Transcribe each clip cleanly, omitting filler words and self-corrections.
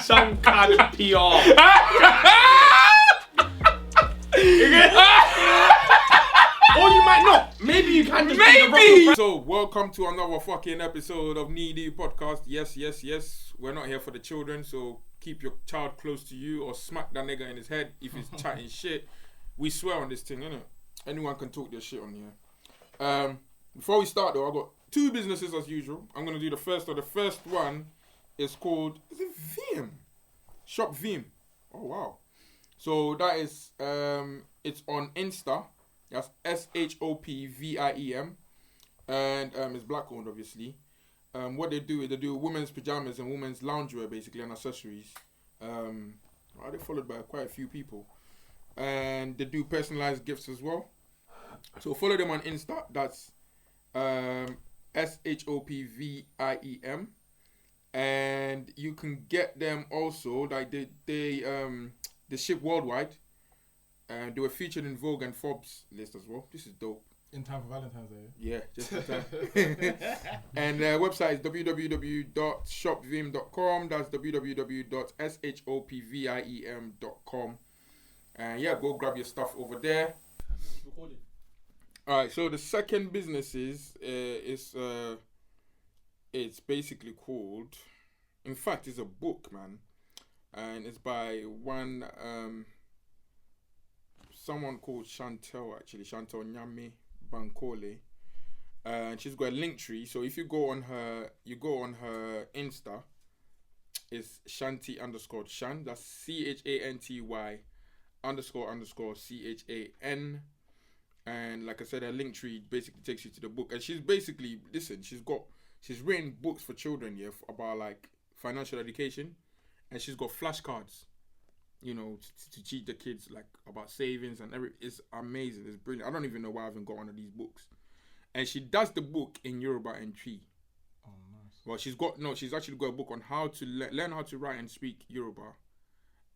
some kind of PR. Or you might not. Maybe you can just Maybe. So welcome to another fucking episode of NIideeppod podcast. Yes. We're not here for the children, so keep your child close to you or smack that nigga in his head if he's chatting shit. We swear on this thing, innit? Anyone can talk their shit on here. Before we start though, I've got two businesses as usual. I'm gonna do the first one. The first one is called, is it Vim? Shop Vim. Oh wow. So that is it's on Insta. That's SHOPVIEM. And it's black owned obviously. What they do is they do women's pajamas and women's loungewear basically and accessories. They're followed by quite a few people. And they do personalized gifts as well. So follow them on Insta. That's SHOPVIEM. And you can get them also, like they ship worldwide. And they were featured in Vogue and Forbes list as well. This is dope. In time for Valentine's Day. Yeah, just in time. And their website is www.shopvim.com. That's www.shopviem.com. And yeah, go grab your stuff over there. Alright, so the second business is it's basically called, in fact, it's a book, man. And it's by someone called Chantel Nyame Bankole. And she's got a link tree. So if you go on her Insta, it's Shanty_Chan. That's CHANTY__CHAN. And like I said, her link tree basically takes you to the book. And she's basically, she's written books for children, yeah, about like financial education. And she's got flashcards, you know, to teach the kids like about savings and it's amazing. It's brilliant. I don't even know why I haven't got one of these books. And she does the book in Yoruba and Tree. Oh, nice. Well, she's actually got a book on how to learn how to write and speak Yoruba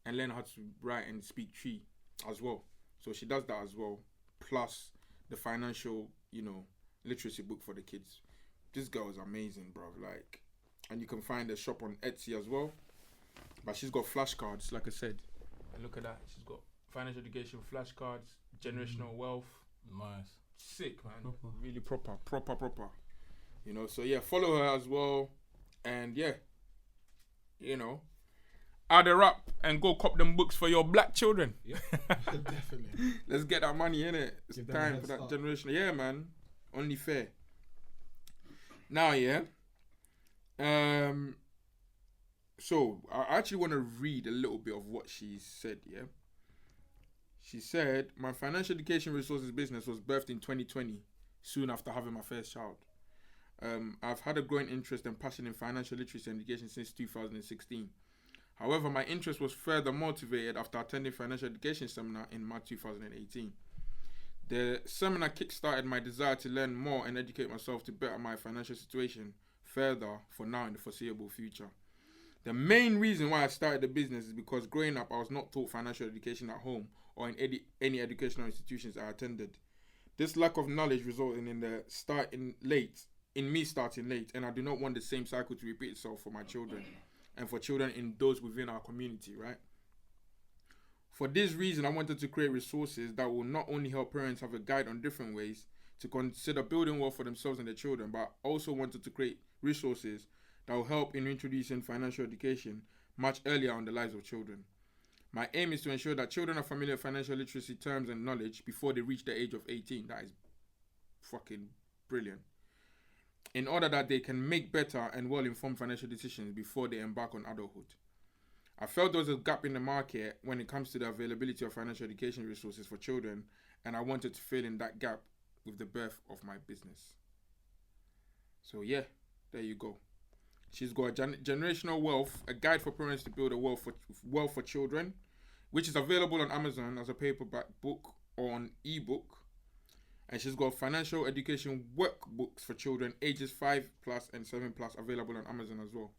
and learn how to write and speak Tree as well. So she does that as well, plus the financial, you know, literacy book for the kids. This girl is amazing, bro. Like, and you can find the shop on Etsy as well. But she's got flashcards, like I said. And look at that. She's got financial education flashcards, generational wealth. Nice. Sick, man. Proper. Really proper. You know, so yeah, follow her as well. And yeah, you know, add her up and go cop them books for your black children. Yeah, definitely. Let's get that money, innit? It's Give time for that generation. Yeah, man. Only fair. Now, yeah. So, I actually want to read a little bit of what she said, yeah? She said, my financial education resources business was birthed in 2020, soon after having my first child. I've had a growing interest and passion in financial literacy and education since 2016. However, my interest was further motivated after attending financial education seminar in March 2018. The seminar kickstarted my desire to learn more and educate myself to better my financial situation further for now and the foreseeable future. The main reason why I started the business is because growing up, I was not taught financial education at home or in any educational institutions I attended. This lack of knowledge resulted in me starting late, and I do not want the same cycle to repeat itself for my children and for children in those within our community, right? For this reason, I wanted to create resources that will not only help parents have a guide on different ways to consider building wealth for themselves and their children, but also wanted to create resources that will help in introducing financial education much earlier on the lives of children. My aim is to ensure that children are familiar with financial literacy terms and knowledge before they reach the age of 18. That is fucking brilliant. In order that they can make better and well-informed financial decisions before they embark on adulthood. I felt there was a gap in the market when it comes to the availability of financial education resources for children, and I wanted to fill in that gap with the birth of my business. So yeah, there you go. She's got Generational Wealth, a guide for parents to build a wealth for children, which is available on Amazon as a paperback book or on ebook. And she's got financial education workbooks for children ages 5+ and 7+ available on Amazon as well.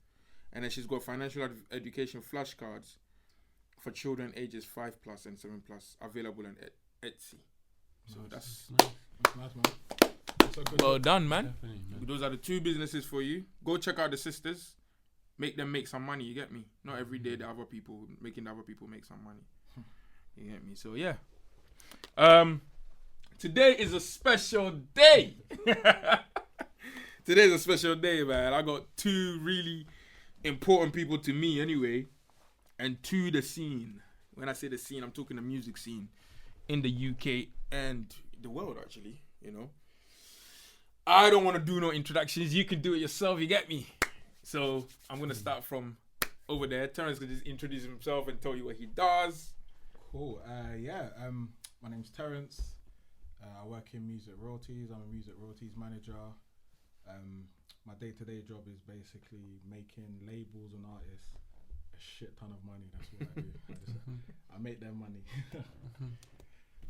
And then she's got financial education flashcards for children ages 5+ and 7+ available on Etsy. So that's nice, man. Well done, man. Definitely, man. Those are the two businesses for you. Go check out the sisters. make them make some money. You get me? Not every day the other people making the other people make some money. You get me? So yeah. Today is a special day. Today's a special day, man. I got two really important people to me anyway, and to the scene. When I say the scene, I'm talking the music scene in the UK and the world, actually, you know. I don't want to do no introductions. You can do it yourself, you get me? So I'm going to start from over there. Terence can just introduce himself and tell you what he does. Cool. My name's Terence. I work in music royalties. I'm a music royalties manager. My day-to-day job is basically making labels and artists a shit ton of money. That's what I do. I make them money.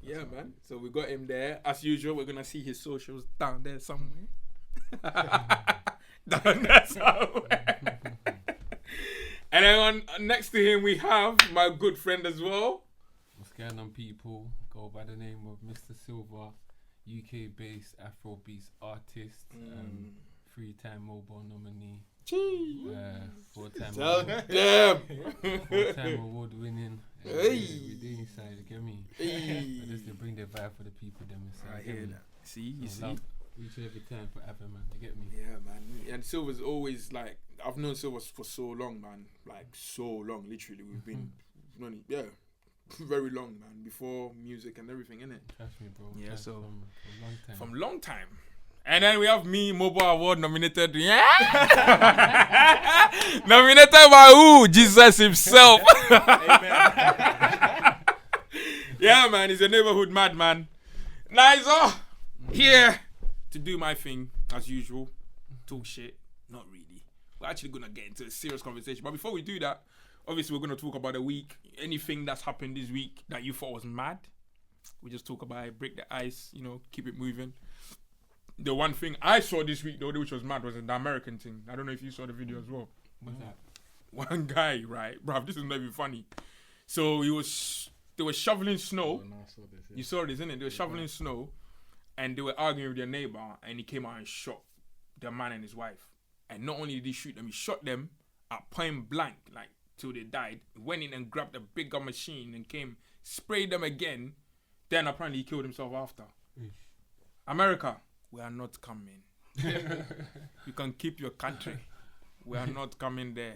Yeah, man. So we got him there. As usual, we're going to see his socials down there somewhere. Down there somewhere. And then next to him, we have my good friend as well. What's going on, people? Go by the name of Mista Silva, UK-based Afrobeats artist, three-time mobile nominee, four-time award-winning. We're doing inside, you get me? I just to bring the vibe for the people them inside. I hear that. See, you see? Love each and every time forever, man. You get me? Yeah, man. And Silver's always like, I've known Silver for so long, man. Like, so long, literally. We've been, very long, man. Before music and everything, innit? Trust me, bro. Yeah, Trust so. From a long time. From long time. And then we have me, Mobile Award nominated. Yeah. Nominated by who? Jesus himself. Yeah, man. He's a neighborhood madman. Nizer. Here to do my thing, as usual. Talk shit. Not really. We're actually going to get into a serious conversation. But before we do that, obviously we're going to talk about the week. Anything that's happened this week that you thought was mad. We just talk about it, break the ice, keep it moving. The one thing I saw this week, though, which was mad, was the American thing. I don't know if you saw the video as well. What's that? One guy, right? Bruv, this is not even funny. So they were shoveling snow. Oh, no, I saw this, yeah. You saw this, innit? They were shoveling snow and they were arguing with their neighbor and he came out and shot their man and his wife. And not only did he shoot them, he shot them at point blank, like, till they died. He went in and grabbed a bigger machine and came, sprayed them again. Then apparently he killed himself after. America, we are not coming. You can keep your country. We are not coming there.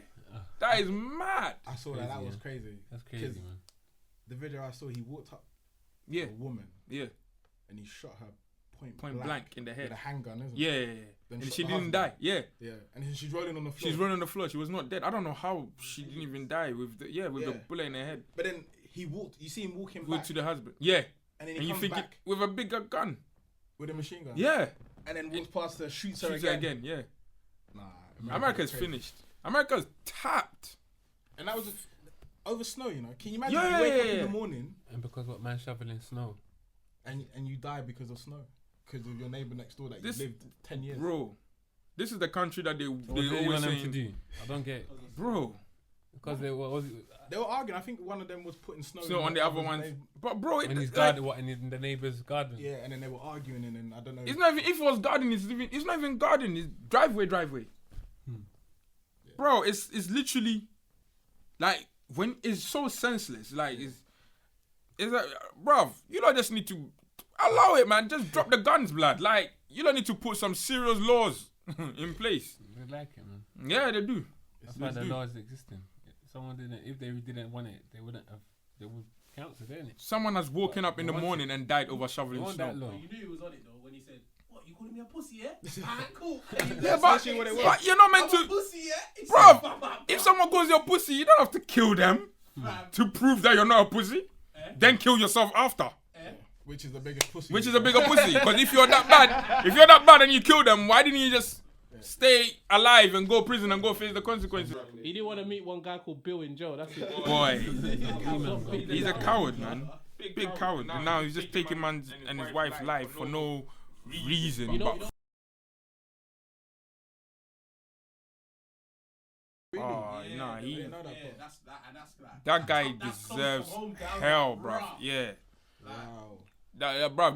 That is mad. I saw that. That was crazy. That's crazy, man. The video I saw, he walked up Yeah. to a woman Yeah. and he shot her point Blank in the head. with a handgun, isn't Yeah, it? yeah, yeah. Then And shot she the didn't husband. die. Yeah. Yeah, and then she's rolling on the floor. She's running on the floor. She was not dead. I don't know how she didn't even die with the Yeah. bullet in her head. But then he walked. You see him walking Went back, to the husband. Yeah. and then And he you comes think back with a bigger gun. with a machine gun. Yeah. and then walks past her, shoots her Shoots her again. again. Yeah. Nah, America's crazy. finished. America's tapped. And that was over snow. You know, can you imagine? Yeah, you wake yeah, up yeah. in the morning And because what man shoveling snow? and you die because of snow, because of your neighbor next door that This- you lived 10 years. Bro, this is the country that they What do you always want them to saying, do? I don't get it. bro. Because they were They were arguing. I think one of them was putting snow. So in on the other other's ones, neighbor. but bro, in his like, garden, what in the neighbour's garden. Yeah, and then they were arguing, and then I don't know. it's not even if it was garden. It's not even garden. It's driveway. Bro, it's literally like when it's so senseless. Like it's like, bruv, you don't just need to allow it, man. Just drop the guns, blood. Like you don't need to put some serious laws in place. They like it, man. Yeah, they do. That's why the law is existing. Someone didn't. If they didn't want it, they wouldn't have. They would counsel, didn't it? Someone has woken up in the They want morning and died over They shoveling want snow. that law. But you knew he was on it though when he said, "What, you calling me a pussy, yeah?" Alright, cool. Yeah, but you're not meant I'm a to, pussy, yeah? He bruv. said, "Bam, bam, If bam, someone calls you a pussy, you don't have to kill them bam." to prove that you're not a pussy. Then kill yourself after, Which is the biggest pussy? which is a bigger pussy. Because if you're that bad and you kill them, why didn't you just stay alive and go prison and go face the consequences? He didn't want to meet one guy called Bill in jail. That's it. Boy, he's a coward, man. Big coward. And now he's just taking man's and his wife's life for no reason. You know, But oh, nah, I he didn't know that. Yeah, that's like, that guy that's close deserves to home, down hell, there, bruv. Yeah. Wow. Bruv,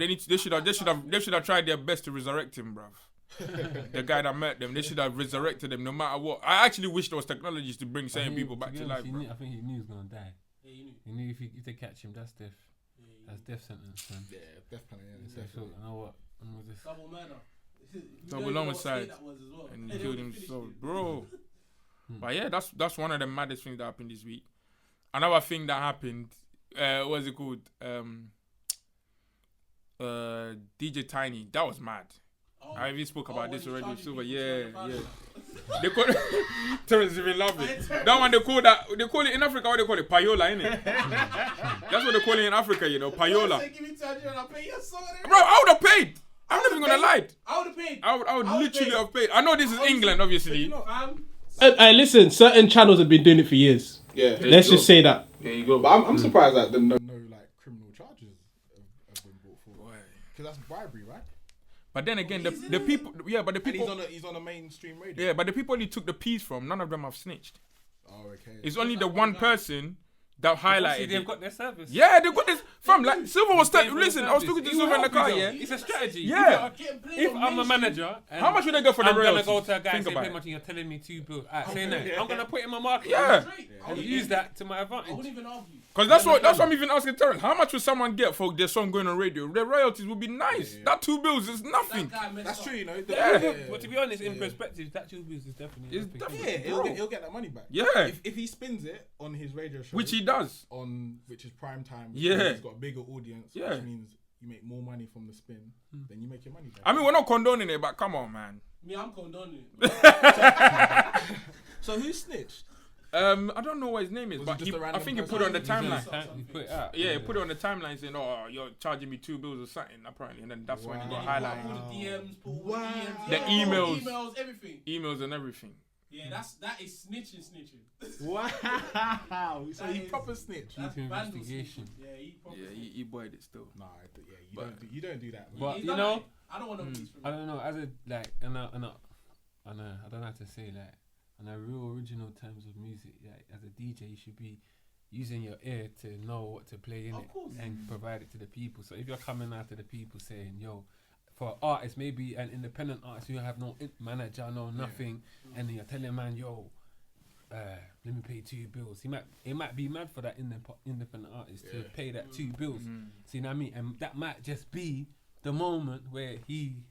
they should have tried their best to resurrect him, bruv. The guy that met them, they should have resurrected him no matter what. I actually wish there was technologies to bring certain people back to life, bro. I think he knew he was gonna die. Yeah, you knew. He knew if they catch him, that's death. That's death sentence, man. Yeah, definitely. So I thought, you know what? I'm with this. Double murder. Double homicide. And he killed himself, bro. But yeah, that's one of the maddest things that happened this week. Another thing that happened, what's it called? DJ Tiny. That was mad. I even spoke about this already. Silver, yeah. They call it, Terence even love it. That one they call it in Africa. What they call it? Payola, innit? That's what they call it in Africa, you know, payola. Bro, I would have paid. I'm not even gonna lie. I would have paid. I would literally have paid. I know this is England, obviously. Listen, certain channels have been doing it for years. Yeah. Let's just say that. There you go. But I'm surprised that no like criminal charges have been brought forward. Because that's bribery, right? But then again, the people, but the people, And he's on a mainstream radio. yeah, but the people he took the piece from, none of them have snitched. Oh, okay. It's only the one person that highlighted They've it. got their service. Yeah, they've got this. Fam, like Silver was listen, I was talking to Silver in the car. Yeah, It's a strategy. Yeah. If I'm a manager, and how much would they go for the I'm royalties? gonna go to a guy and Think say, about "Pay it. much, you're telling me $2 billion." Say that. I'm gonna put it in my market. Yeah. And use that to my I advantage. wouldn't even argue. Because that's what I'm even asking Terence. How much would someone get for their song going on radio? Their royalties would be nice. That $2 is nothing. That's true, you know. But to be honest, in perspective, that $2 billion is definitely. It's a big definitely- deal. He'll get that money back. Yeah. If he spins it on his radio show, Which he does. which is prime time, which Yeah. means he's got a bigger audience, Yeah. which means you make more money from the spin, then you make your money back. I mean, we're not condoning it, but come on, man. Me, I'm condoning it. So who snitched? I don't know what his name is, Was but it just a I random think he person? put it on the He's on timeline. his You put it out. Yeah, he put it on the timeline saying, "Oh, you're charging me $2 or something." Apparently, and then that's when he got highlighted. All the DMs, all the Wow. DMs, The all emails. emails, everything. Emails and everything. Yeah, that is snitching. Wow. So That he is- proper snitched. That's Deep vandal investigation. snitching. Yeah, he proper. Yeah, he boyed it still. Nah, you don't do that. Man. But He's you done know, it. I don't want no peace from I him. don't know. As a like, I don't know how to say like, on a real original terms of music. Like, as a DJ, you should be using your ear to know what to play in Of it course. and provide it to the people. So if you're coming out to the people saying, "Yo," for artists, maybe an independent artist who have no manager, no nothing, and then you're telling man, "Yo, let me pay $2 billion." It might be mad for that independent artist to pay that $2 billion. See what I mean? And that might just be the moment where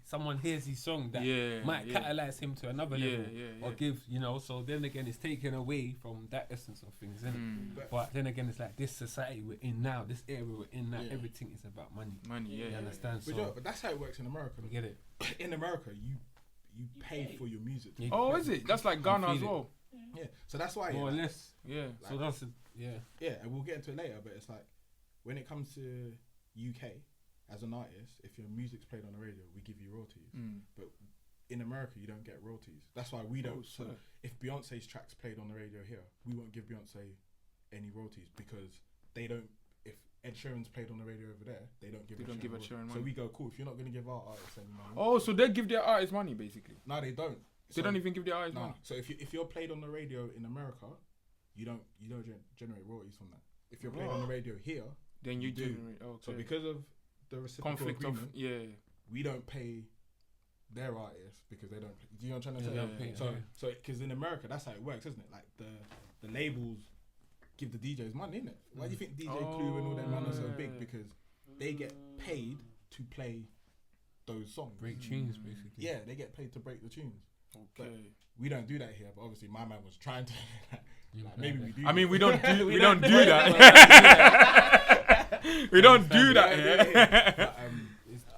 someone hears his song that might catalyze him to another level or give, so then again it's taken away from that essence of things, isn't it? But then again it's like this society we're in now, this era we're in now, everything is about money. You understand? But that's how it works in America. You get it? In America, you pay for your music. Yeah. Oh, is it? That's like Ghana as feel it. well. Yeah. So that's why. More or less. Yeah. So that's Yeah, and we'll get into it later. But it's like when it comes to UK. As an artist, if your music's played on the radio, we give you royalties. But in America, you don't get royalties. That's why we don't. So if Beyonce's tracks played on the radio here, we won't give Beyonce any royalties because they don't. If Ed Sheeran's played on the radio over there, they don't give. They don't give Ed Sheeran money. So we go, cool. If you're not going to give our artists any money, Oh, so they give their artists money basically. no, they don't. They don't even give their artists No. money. So if you're played on the radio in America, you don't generate royalties from that. If you're played on the radio here, Then you do. So Okay. because of the reciprocal Conflict agreement, of we don't pay their artists because they don't. Do you know what I'm trying to say? They don't pay, So because in America, that's how it works, isn't it? Like the labels give the DJs money, innit? Why do you think DJ Clue and all them man are so big? Because they get paid to play those songs. break tunes basically. Yeah, they get paid to break the tunes. But Okay. we don't do that here. But obviously, my man was trying to. Like, maybe we do. I mean, we don't do that. We don't do that here. But,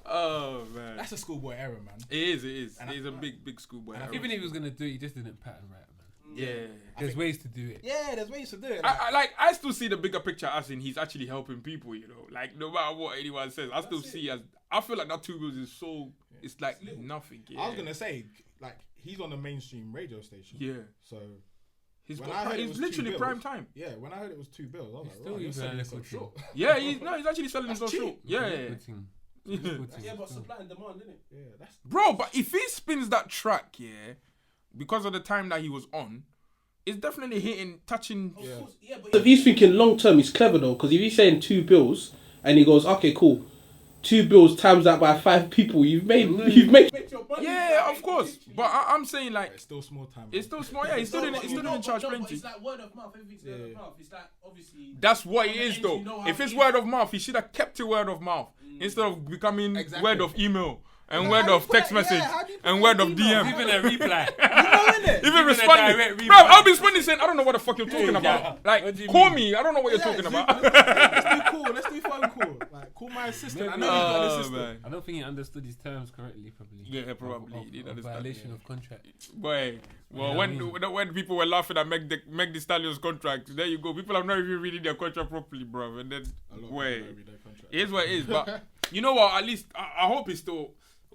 Oh man. that's a schoolboy error, man. It is. And It is a big schoolboy. error. Even if he was gonna do it, he just didn't pattern right, man. Yeah. There's ways to do it. Yeah, there's ways to do it. I still see the bigger picture as in he's actually helping people, Like no matter what anyone says, I still see as I feel like that $2 billion is so it's like nothing. Yeah. I was gonna say, like, he's on the mainstream radio station. Yeah. So He's when I heard it was literally $2 prime time. yeah, when I heard it was $2 billion, I was like, still "Right, you're even selling a this so little short." Yeah, he's actually selling himself cheap. short. Yeah. Good thing. Yeah, but supply and demand, isn't it? Yeah, that's Bro, but if he spins that track, because of the time that he was on, it's definitely touching. Of course, yeah, but If he's thinking long term, he's clever though, because if he's saying $2 billion and he goes, okay, cool, 2 bills times that by 5 people, you've made your money. Yeah, of course. But I'm saying like It's still small time. it's still small. Yeah, he's still didn't charge But plenty. it's like word of mouth. Everything's word of mouth. It's like obviously. That's what it on the is end, though. you know how If it's it word of mouth, he should have kept it word of mouth instead of becoming word of email and word of text message and word of DM. Even a reply. Even responding. direct Bro, reply. I'll be responding saying, I don't know what the fuck you're talking about. Like, What do you call mean? me. I don't know what you're talking about. Let's do phone call. Like, call my assistant. I know Oh, you've got an assistant. man. I don't think he understood his terms correctly, probably. Yeah, probably. He didn't Of understand. violation of contract. Boy, well, Yeah, when people were laughing at Meg Thee Stallion's contract, there you go. People have not even reading their contract properly, bro. And then, boy, it is what it is. But you know what? At least I hope he's still.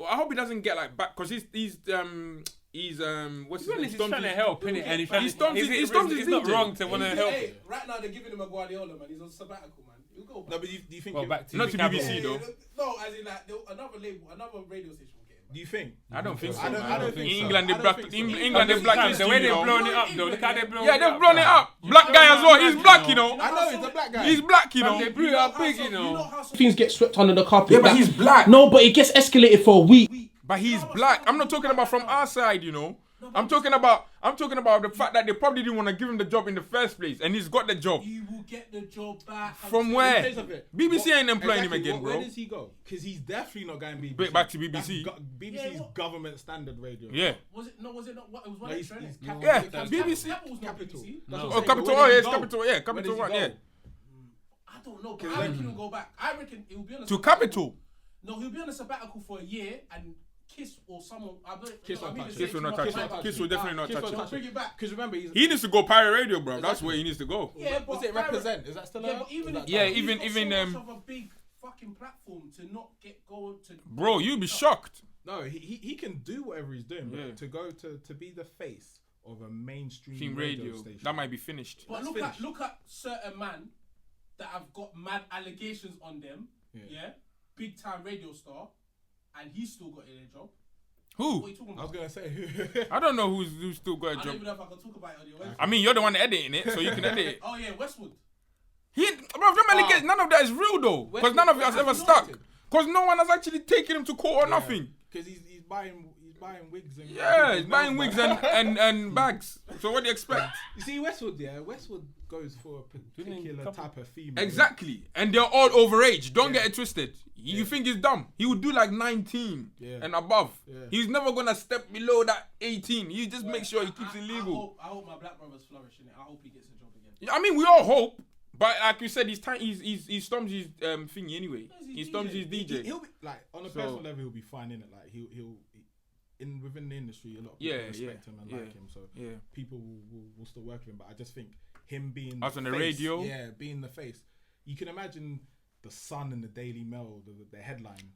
I hope he doesn't get like back because he's what's his name? He's trying to help, innit? And he's trying He's it's not DJ. wrong to want to help. Hey, right now they're giving him a Guardiola, man. He's on sabbatical, man. He'll go back. No, but do you think? Well, back to Not the to capital. BBC though. No, as in like another label, another radio station will get him. Do you think? I don't think so. I don't think In so. England, I they don't black. think so. England, they black. The way they're history, blowing you it know. up, though. Look how they're blowing Yeah, it they've up. blown it up. Black guy as well. He's black, you know. I know he's a black guy. He's black, you know. They blew it up big, you know. things get swept under the carpet. Yeah, but he's black. No, but it gets escalated for a week. But he's black. I'm not talking about from our side, you know. I'm talking about the fact that they probably didn't want to give him the job in the first place, and he's got the job. You will get the job back. From where? Because of it. BBC ain't employing him Exactly, again, Where bro. does he go? Because he's definitely not going BBC. Back to BBC. BBC's Yeah, what? government standard radio. Yeah. Was it not? What? It was one No, extra. he's innit? Capital. Yeah, Capital. BBC. Capital's not Capital. BBC. That's Oh, what I'm saying, Capital. but Oh, where does yes, he go? Capital. Yeah, Where Capital does he One. go? Yeah. I don't know, but I reckon he'll go back. I reckon he'll be on a To sabbatical. Capital. No, he'll be on a sabbatical for a year and Kiss or someone. Kiss will touch Kiss will not touch it. Kiss will definitely not touch He'll it. bring it back. Because remember, he's He needs to go pirate radio, bro. That's where he needs to go. Yeah, but was it represent? Is that still Yeah, out? but even Is if that Yeah, done? even- he's got even, so much of a big fucking platform to not get going to. Bro, you'd be shocked. No, he can do whatever he's doing, but Yeah. to go to be the face of a mainstream Team radio radio. station. That might be finished. But That's look at certain man that have got mad allegations on them. Yeah, big time radio star, and he's still got a job. What are Who? you talking I was about? gonna say. I don't know who's still got a I don't job. even know if I can talk about it on your website. I mean, you're the one editing it, so you can edit it. Oh yeah, Westwood. Bro, them allegations, none of that is real though, because none of it has ever stuck. Because no one has actually taken him to court or nothing. Because he's buying wigs and Yeah, he's buying wigs and bags. So what do you expect? You see Westwood, yeah. Westwood goes for a particular type of female. Exactly, and they're all overage. Don't get it twisted. You think he's dumb? He would do like 19 and above. Yeah. He's never gonna step below that 18. He just make sure he keeps it legal. I hope my black brother's flourishing it. I hope he gets a job again. I mean, we all hope, but like you said, he storms his thingy anyway. He storms his DJ. He'll be like on a personal level, he'll be fine in it. Like he'll in within the industry, a lot of people respect him and like him. So people will still work with him. But I just think him being Us on the face, radio, being the face. You can imagine the Sun and the Daily Mail, the headline.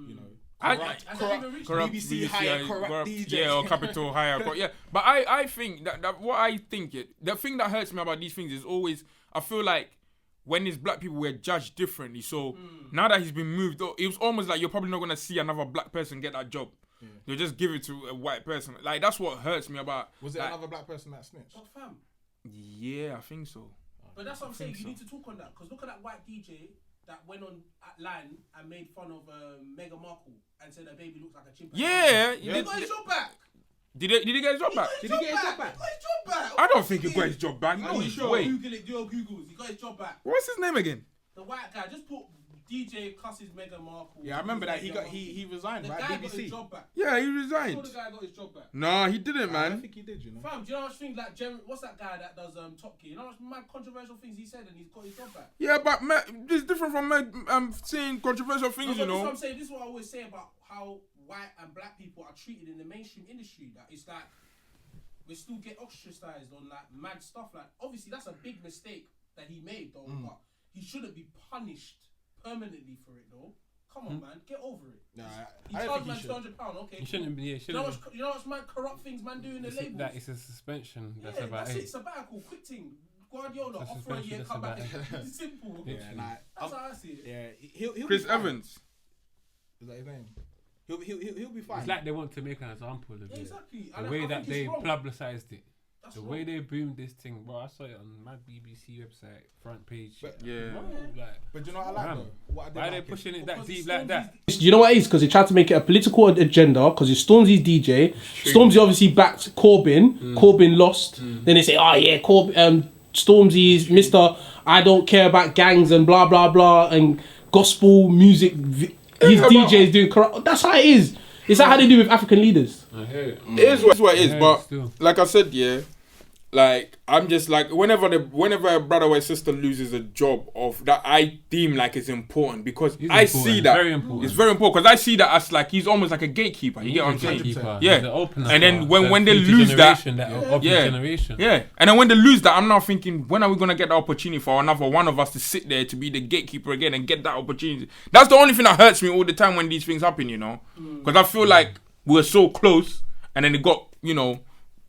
You know, corrupt BBC hire corrupt DJ. Yeah, or Capital hire. Yeah, but I think that what I think the thing that hurts me about these things is always I feel like when these black people were judged differently. So now that he's been moved, it was almost like you're probably not gonna see another black person get that job. They'll just give it to a white person. Like that's what hurts me about. Was it like, another black person that snitched? But fam, yeah, I think so. but that's what I'm saying. You need to talk on that because look at that white DJ that went on at line and made fun of Meghan Markle and said her baby looks like a chimpanzee. Yeah, He got his job back. Did he get his job back? Did he get his job back? He got his job back. I don't think he got his job back. No, Are you he's sure? wait. Google it. Do your Googles. He got his job back. What's his name again? The white guy. Just put DJ cusses Meghan Markle. Yeah, I remember that he resigned, The right? guy got his BBC. job back. Yeah, he I'm resigned. sure the guy got his job back. No, he didn't, I man. think he did, you know. Fam, do you know how much things like what's that guy that does Top Gear? You know how much mad controversial things he said and he's got his job back? Yeah, but it's different from saying controversial things, No, you but this is what know. I'm saying. This is what I always say about how white and black people are treated in the mainstream industry. That it's like we still get ostracized on like mad stuff. Like obviously that's a big mistake that he made though, but he shouldn't be punished permanently for it though. Come on, man, get over it. Nah, He I don't charged think man he should. £200. Okay, He shouldn't be. Yeah, You know what's man corrupt things man do in the labels? That is a suspension. That's Yeah, about that's it. it. Sabbatical, quick thing. Guardiola, That's offer a year, suspension, come back. that's about It's simple. Yeah, That's how I see it. yeah, he'll Chris be fine. Evans. Is that his name? He'll be fine. It's like they want to make an example of it. Exactly. The And way I that think it's they wrong. publicised it. The way they boomed this thing, bro, I saw it on my BBC website, front page. But, Yeah. Bro, like, but do you know what I like Damn. though? What I did why are they like pushing it that Because deep it's like that? You know what it is? Because they tried to make it a political agenda. Because it's Stormzy's DJ. Stormzy obviously backed Corbyn. Corbyn lost. Then they say, oh yeah, Stormzy's Mr. I don't care about gangs and blah blah blah and gospel music. His DJs doing corrupt. That's how it is. Is that how they do with African leaders? I hear it. It is what it is, Yeah, but still. like I said, yeah, like I'm just like whenever a brother or sister loses a job of that I deem like is important because It's I important, see that very important. it's very important because I see that as like he's almost like a gatekeeper. You get what I'm saying? Gatekeeper. Yeah. He's the opener And then for when the they future lose that- generation, of the Yeah. generation. Yeah, and then when they lose that, I'm now thinking, when are we gonna get the opportunity for another one of us to sit there to be the gatekeeper again and get that opportunity? That's the only thing that hurts me all the time when these things happen, you know, because I feel like we're so close, and then it got, you know,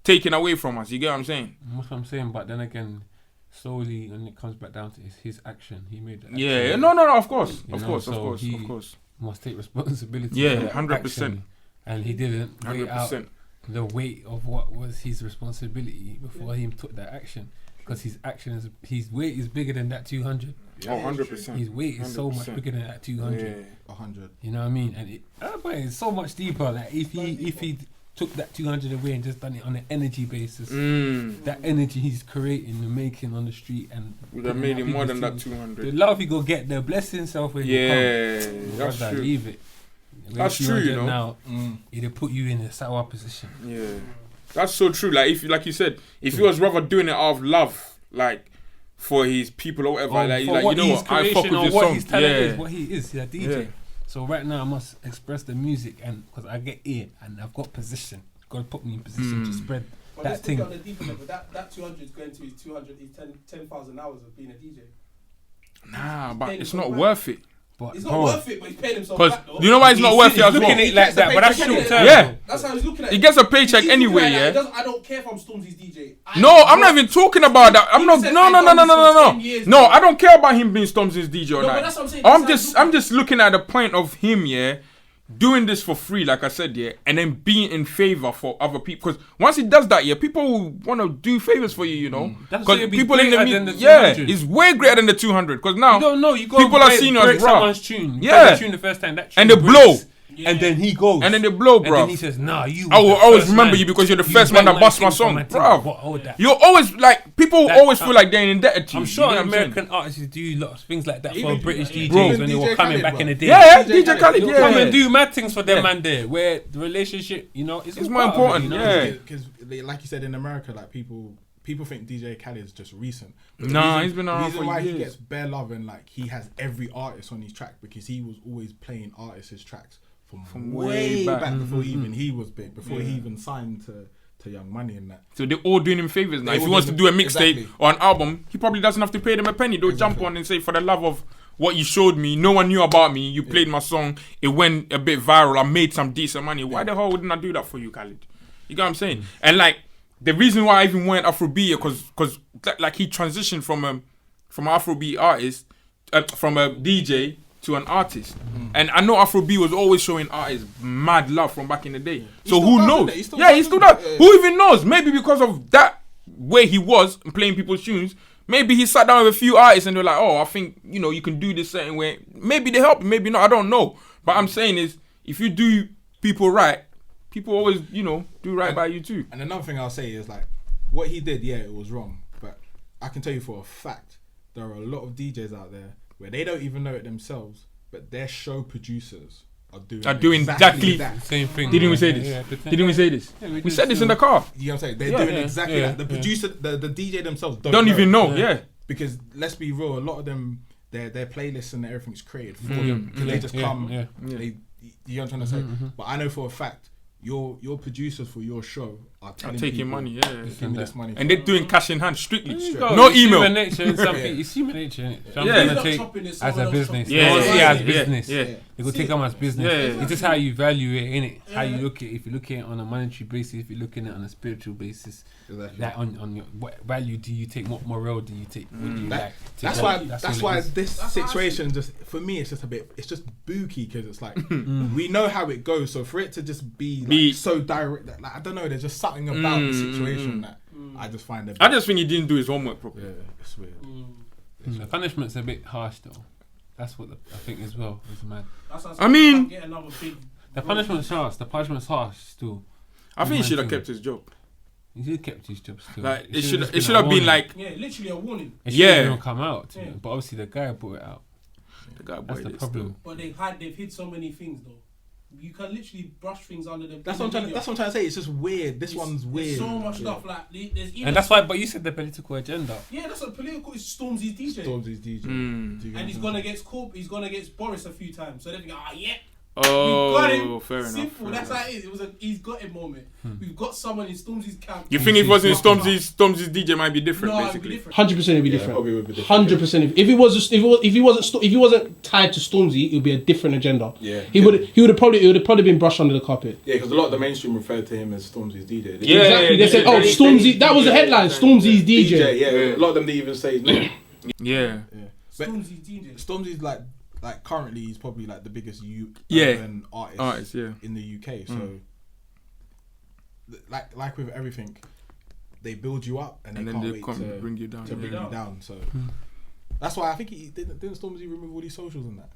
taken away from us. You get what I'm saying? That's what I'm saying. But then again, slowly, when it comes back down to his action, he made the action. Yeah, no, of course, You of know, course, so he- of course. Must take responsibility. Yeah, for that 100%. action. And he didn't weigh out 100%. the weight of what was his responsibility before he took that action. Because his action is, his weight is bigger than that 200. Oh, 100%. His weight is so much 100%. bigger than that 200. 100. You know what I mean? And but it's so much deeper. Like if he took that 200 away and just done it on an energy basis, that energy he's creating and making on the street and Would have putting made out it more people's than that things, 200. the love he go get, the blessing himself when Yeah, he come. that's Brother, true. leave it. That's true, you know. Now, it'll put you in a sour position. Yeah, that's so true. Like if, like you said, if he was rather doing it out of love, like for his people or whatever, like, he's for like, what you know his what, I fuck creation with or your what song. his talent Yeah, is, what he is, he's a DJ. Yeah. So right now I must express the music, and because I get ear and I've got position, got to put me in position to spread But that let's thing. take it on a deeper level. That 200 is going to his 200, his 10,000 hours of being a DJ. Nah, but Paid it's himself not back. worth it. But It's not bro, worth it, but he's paying himself Because back though. you know why it's not worth it as looking well? at it like that, but that's He gets a short term. Yeah. though. That's how he's looking at it. He gets a paycheck He's anyway, looking at it yeah. like, I don't care if I'm Stormzy's DJ. No, I'm not even talking about that. I'm He not. said, No, "I've no, no, done no, this no, for no, 10 no. years No, now." I don't care about him being Stormzy's DJ or No, but not. that's what I'm saying. That's how I'm he's just looking at the point of him, yeah, doing this for free, like I said, yeah, and then being in favor for other people. Because once he does that, yeah, people will want to do favors for you, you know. That's Because why it'd be people in the greater than the yeah, 200. it's way greater than the 200. Because now You don't know. You go people are break- seeing you break as raw. someone's tune. You Yeah. play the tune the first time. That tune And they breaks, blow. and then he goes. And then they blow, And bro. then he says, "Nah, you." I will was the always first remember man. you because you're the You first man bang that bust my thing song, for thing. bro. What, hold that. You're always like people That- always feel like they're indebted to you. I'm you sure get what I'm saying? American artists do lots of things like that for Even- British yeah, DJs bro. when they were DJ coming Khaled, back bro. in the day. Yeah, DJ DJ Khaled, They'll yeah. come and do mad things for them Yeah. man there, where the relationship, you know, it's all more part of it, important, you know? yeah. Because, like you said, in America, like people think DJ Khaled is just recent. But the Nah, reason- he's been around The reason for why years. he gets bare love and like he has every artist on his track because he was always playing artists' tracks from way back before even he was big, before he even signed to Young Money and that. So they're all doing him favors now. They If he all wants to do do a them- mixtape exactly. or an album, he probably doesn't have to pay them a penny. They'll jump on and say, for the love of what you showed me, no one knew about me, you played my song, it went a bit viral, I made some decent money. Why the hell wouldn't I do that for you, Khaled? You get what I'm saying? And like, the reason why I even went Afrobeat, because like he transitioned from an Afrobeat artist, from a DJ to an artist. And I know Afrobeat was always showing artists mad love from back in the day. So still who does, knows? isn't it? He still Yeah, he does, still isn't does. it? Yeah. Who even knows? Maybe because of that way he was playing people's tunes, maybe he sat down with a few artists and they're like, oh, I think, you know, you can do this certain way. Maybe they help, maybe not, I don't know. But I'm saying is, if you do people right, people always, you know, do right by you too. And another thing I'll say is like, what he did, yeah, it was wrong. But I can tell you for a fact, there are a lot of DJs out there where they don't even know it themselves, but their show producers are doing exactly that. Same thing. Didn't we say yeah, this? yeah, Didn't we say this? Yeah, We did said this too. in the car. You know what I'm saying? They're Yeah, doing yeah, exactly yeah, that. The producer, the DJ themselves don't Don't know. even know, yeah. Because let's be real, a lot of them, their playlists and everything's created for them. Because they just come, yeah. they, you know what I'm trying to say? But I know for a fact, your producers for your show are telling taking people, money, yeah. "Give me this money." And they're doing cash in hand strictly. There you Straight. go. No It's email. Human nature in some Yeah. people. It's human nature. innit? Some Yeah. people He's take not chopping this, as someone a else business. chopping Yeah, They won't yeah, see it as yeah, business. yeah. They go take them as business. Yeah. It's just how you value it, innit? How you look at it. If you look at it on a monetary basis, if you're looking at it on a spiritual basis, Exactly. that on your what value do you take? What morale do you take? What do you That- like? That's Take why. that. That's all why it is. this That's how I situation just for me it's just a bit. It's just booky because it's like we know how it goes. So for it to just be so direct, that, like I don't know. There's just something about the situation that I just find I just think he didn't do his homework properly. yeah, it's weird. The punishment's a bit harsh though. That's what I think as well. It's mad. I mean, get another big. The punishment's harsh. The punishment's harsh still. I think he should have kept his job. He should have kept his job still. Like it should have been like Yeah, literally a warning. it should have yeah. even come out. Yeah. But obviously the guy brought it out. the guy That's the problem. But they've hid so many things though. You can literally brush things under the. That's what I'm trying to say. It's just weird. This one's weird. There's so much stuff like there's even And that's why. But you said the political agenda. Yeah, that's a political. It's Stormzy's DJ. Stormzy's DJ. And he's gone against He's gone against Boris a few times. So they think, yeah. Oh, We've got him. fair enough. Simple. fair That's enough. how it is. It was a he's got him moment. We've got someone in Stormzy's camp. You think if it wasn't Stormzy's DJ might be different, No, it'd be basically. different. 100% it'd be different. Probably would be different. 100%. If he wasn't tied to Stormzy, it would be a different agenda. Yeah. It would have probably been brushed under the carpet. Yeah, because a lot of the mainstream referred to him as Stormzy's DJ. Yeah, Exactly. They said, "Oh, Stormzy." That was the headline. Stormzy's DJ. Yeah, a lot of them didn't even say his name. Yeah. But Stormzy's DJ. Stormzy's like currently he's probably like the biggest Yeah. urban artist Yeah. in the UK. So like with everything, they build you up and they And then can't they wait come to bring you down. to bring you down. So that's why I think he didn't Stormzy remove all these socials and that.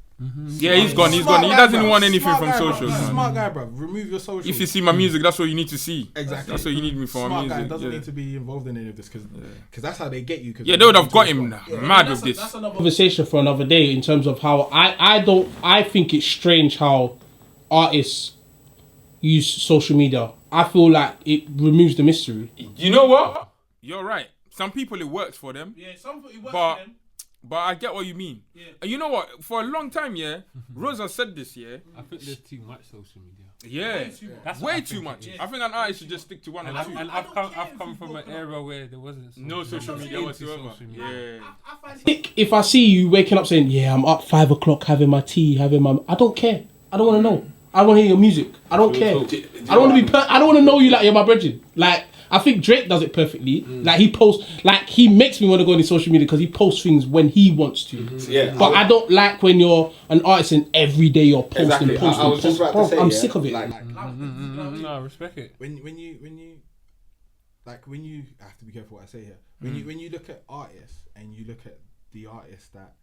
Yeah, he's gone. He Smart guy, doesn't bruv. want anything Smart from guy, bruv. socials, man. Smart guy, bro. Remove your socials. If you see my music, that's what you need to see. Exactly. That's what you need me for my Smart music. guy doesn't yeah. need to be involved in any of this because that's how they get you. Yeah, they would have got him mad with this. That's another Conversation for another day in terms of how I think it's strange how artists use social media. I feel like it removes the mystery. You know what? You're right. Some people it works for them, Yeah, some it works But- for them. but I get what you mean. Yeah. And you know what? For a long time, Rosa said this, I think there's too much social media. yeah, Too much. That's what I way think too it much. is. I think an artist should just stick to one And or two. I've don't care come if from you've an broken era where there wasn't No social media into whatsoever. social media. Yeah. I find it. If I see you waking up saying, "Yeah, I'm up 5 o'clock having my tea, I don't care. I don't want to know. I want to hear your music. I don't care. I don't want to be. I don't want to know you like you're my brethren. Like I think Drake does it perfectly. Like he posts, like he makes me want to go on his social media because he posts things when he wants to. Yeah. But I don't like when you're an artist and every day you're posting, Exactly. posting, I was just posting. about to Bro, say, I'm yeah, sick of it. like- No, I respect it. when you I have to be careful what I say here. When you look at artists and you look at the artists that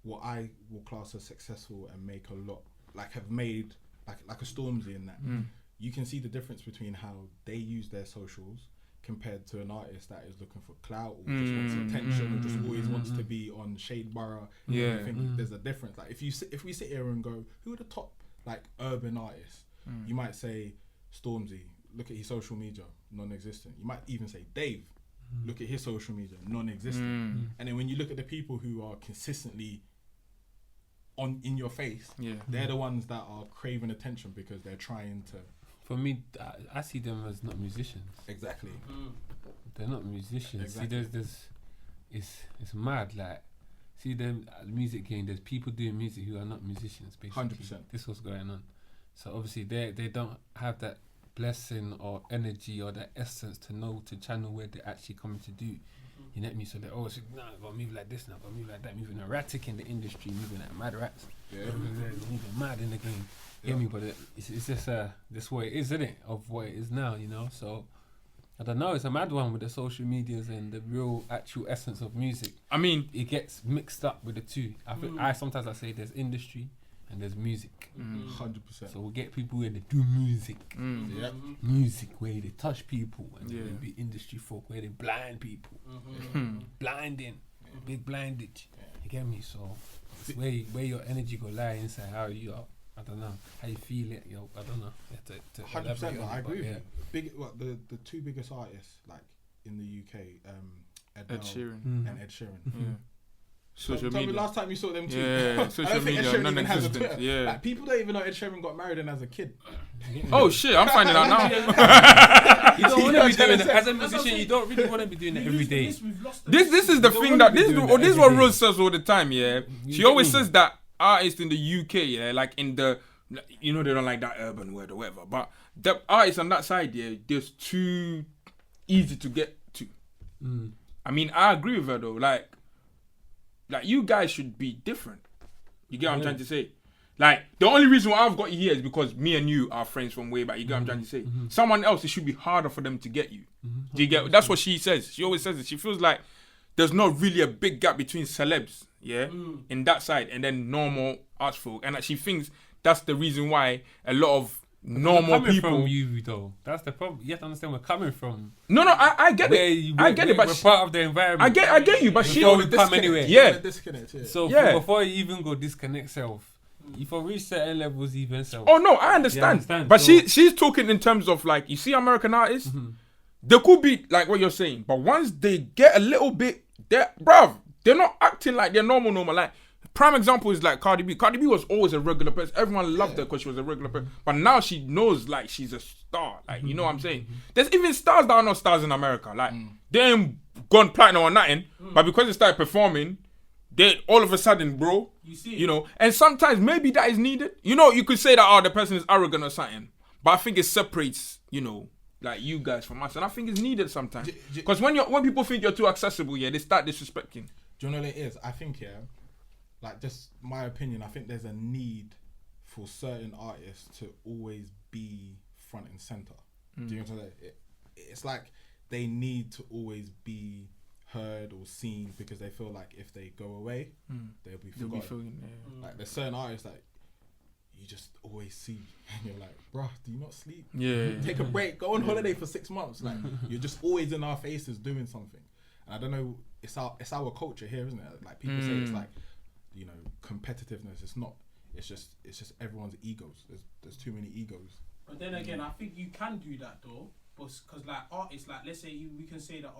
what I will class as successful and make a lot have made like a Stormzy in that, you can see the difference between how they use their socials compared to an artist that is looking for clout or just wants attention or just always wants to be on Shade Borough. Yeah. I think there's a difference. Like if we sit here and go, who are the top urban artists? You might say Stormzy. Look at his social media, non-existent. You might even say Dave. Look at his social media, non-existent. And then when you look at the people who are consistently in your face, they're the ones that are craving attention because they're trying to. For me, I see them as not musicians. Exactly. They're not musicians. Exactly. See, it's mad. Like, see them at the music game. There's people doing music who are not musicians. Basically, 100%. This is what's going on. So obviously, they don't have that blessing or energy or that essence to know to channel where they're actually coming to do. You know what I mean? So they're always like, nah, I gotta move like this now, I gotta move like that, moving erratic in the industry, moving like mad rats, moving mad in the game. You know what I mean? But it's just this way it is, isn't it? Of what it is now, you know. So I don't know. It's a mad one with the social medias and the real actual essence of music. I mean, It gets mixed up with the two. I think sometimes I say there's industry and there's music. 100%. So we get people where they do music. Music where they touch people, and there be industry folk where they blind people. Blinding. Big blindage. You get me? So it's where your energy go lie inside, how you are. I don't know. How you feel it, yo. I don't know. You have to 100%. I agree with you. you. The two biggest artists in the UK, Ed Adele Sheeran. and Ed Sheeran. Social Tell me media. last time you saw them two. Yeah, I social don't think Ed media, Sheeran even has a non-existent. Twitter. Yeah. Like, people don't even know Ed Sheeran got married and as a kid. Oh shit! I'm finding out now. You don't want to be doing it as a That's what I'm musician. You saying. don't really want to be doing it every day. This is the thing that this is what Rose says all the time. Yeah, she get always me? says that artists in the UK, yeah, like in the, they don't like that urban word or whatever. But the artists on that side, yeah, they're too easy to get to. I mean, I agree with her though. Like you guys should be different. You get what I'm trying to say? Like, the only reason why I've got you here is because me and you are friends from way back. You get what I'm trying to say? Someone else, it should be harder for them to get you. Do you get? That's what she says. She always says it. She feels like there's not really a big gap between celebs, in that side, and then normal arts folk. And she thinks that's the reason why a lot of normal people. From you though, that's the problem. You have to understand where we're coming from. No, I get it. I get it, but we're part of the environment. I get you, but she always come anyway. Yeah. So before you even go disconnect self, if you reach certain levels, even self. Oh no, I understand. But so, she's talking in terms of like, you see American artists, they could be like what you're saying, but once they get a little bit, they're not acting like they're normal. Like, prime example is like Cardi B. Cardi B was always a regular person. Everyone loved her because she was a regular person. But now she knows like she's a star. Like, you know what I'm saying? There's even stars that are not stars in America. Like, they ain't gone platinum or nothing. But because they started performing, they all of a sudden, bro, you know. And sometimes maybe that is needed. You know, you could say that, the person is arrogant or something. But I think it separates, you know, like you guys from us. And I think it's needed sometimes. Because when people think you're too accessible, they start disrespecting. Do you know what it is? I think, like, just my opinion, I think there's a need for certain artists to always be front and center. Do you know what I'm saying? It's like they need to always be heard or seen because they feel like if they go away, they'll be forgotten. Like, there's certain artists that you just always see and you're like, bruh, do you not sleep? Take a break, go on holiday for 6 months. Like, you're just always in our faces doing something. And I don't know, it's our culture here, isn't it? Like, people say it's like, you know, competitiveness. It's not. It's just everyone's egos. There's too many egos. But then again, I think you can do that though, because like artists, like let's say we can say that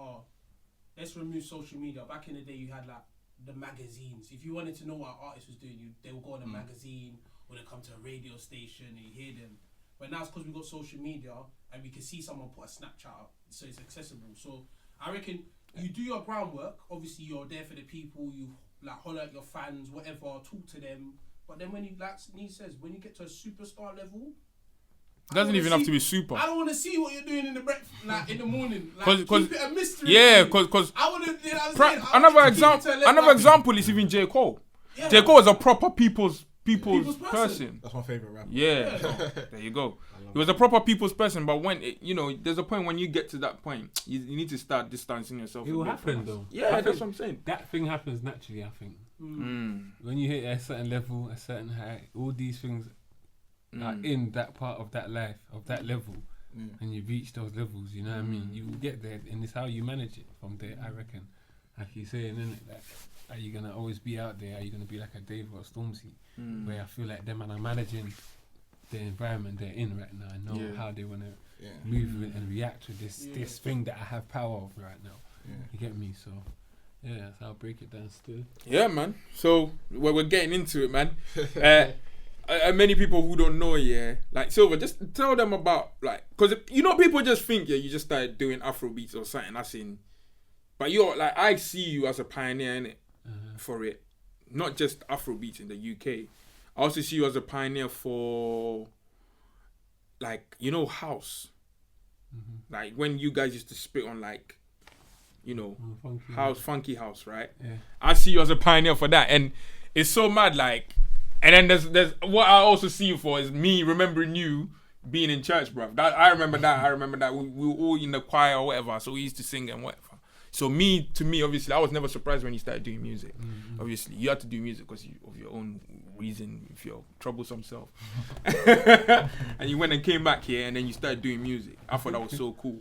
let's remove social media. Back in the day, you had like the magazines. If you wanted to know what an artist was doing, they would go on a magazine or they come to a radio station and you hear them. But now it's because we got social media and we can see someone put a Snapchat up, so it's accessible. So I reckon you do your groundwork. Obviously, you're there for the people. You like holler at your fans, whatever, talk to them. But then when you, like Niz says, when you get to a superstar level, it doesn't even have to be super. I don't want to see what you're doing in the breakfast, like in the morning. Like, keep it a mystery. Yeah, because I want to. Another example is even J. Cole. Yeah. J. Cole is a proper people's person. That's my favorite rapper. Yeah, there you go. He was a proper people's person, but when there's a point when you get to that point, you need to start distancing yourself. It will happen though. Yeah, that's what I'm saying. That thing happens naturally, I think. When you hit a certain level, a certain height, all these things are in that part of that life, of that level, and you reach those levels. You know what I mean? You will get there, and it's how you manage it from there. I reckon, like you're saying, innit? Like, are you gonna always be out there? Are you gonna be like a Dave or a Stormzy, where I feel like them and I'm managing the environment they're in right now. I know how they want to move and react to this thing that I have power of right now. You get me? So yeah, that's how I break it down still. Yeah, man. So we're getting into it, man. Many people who don't know, like Silva, just tell them about, like, because people just think you just started doing Afrobeats or something. That's in, but you're like, I see you as a pioneer in it for it, not just Afrobeats in the UK. I also see you as a pioneer for, like, house. Like, when you guys used to spit on, like, funky house, right? Yeah. I see you as a pioneer for that. And it's so mad, like, and then there's what I also see you for is me remembering you being in church, bruv. I remember that. We were all in the choir or whatever, so we used to sing and whatever. So to me, obviously, I was never surprised when you started doing music. Obviously, you had to do music because of your own reason, with your troublesome self. And you went and came back here, and then you started doing music. I thought that was so cool.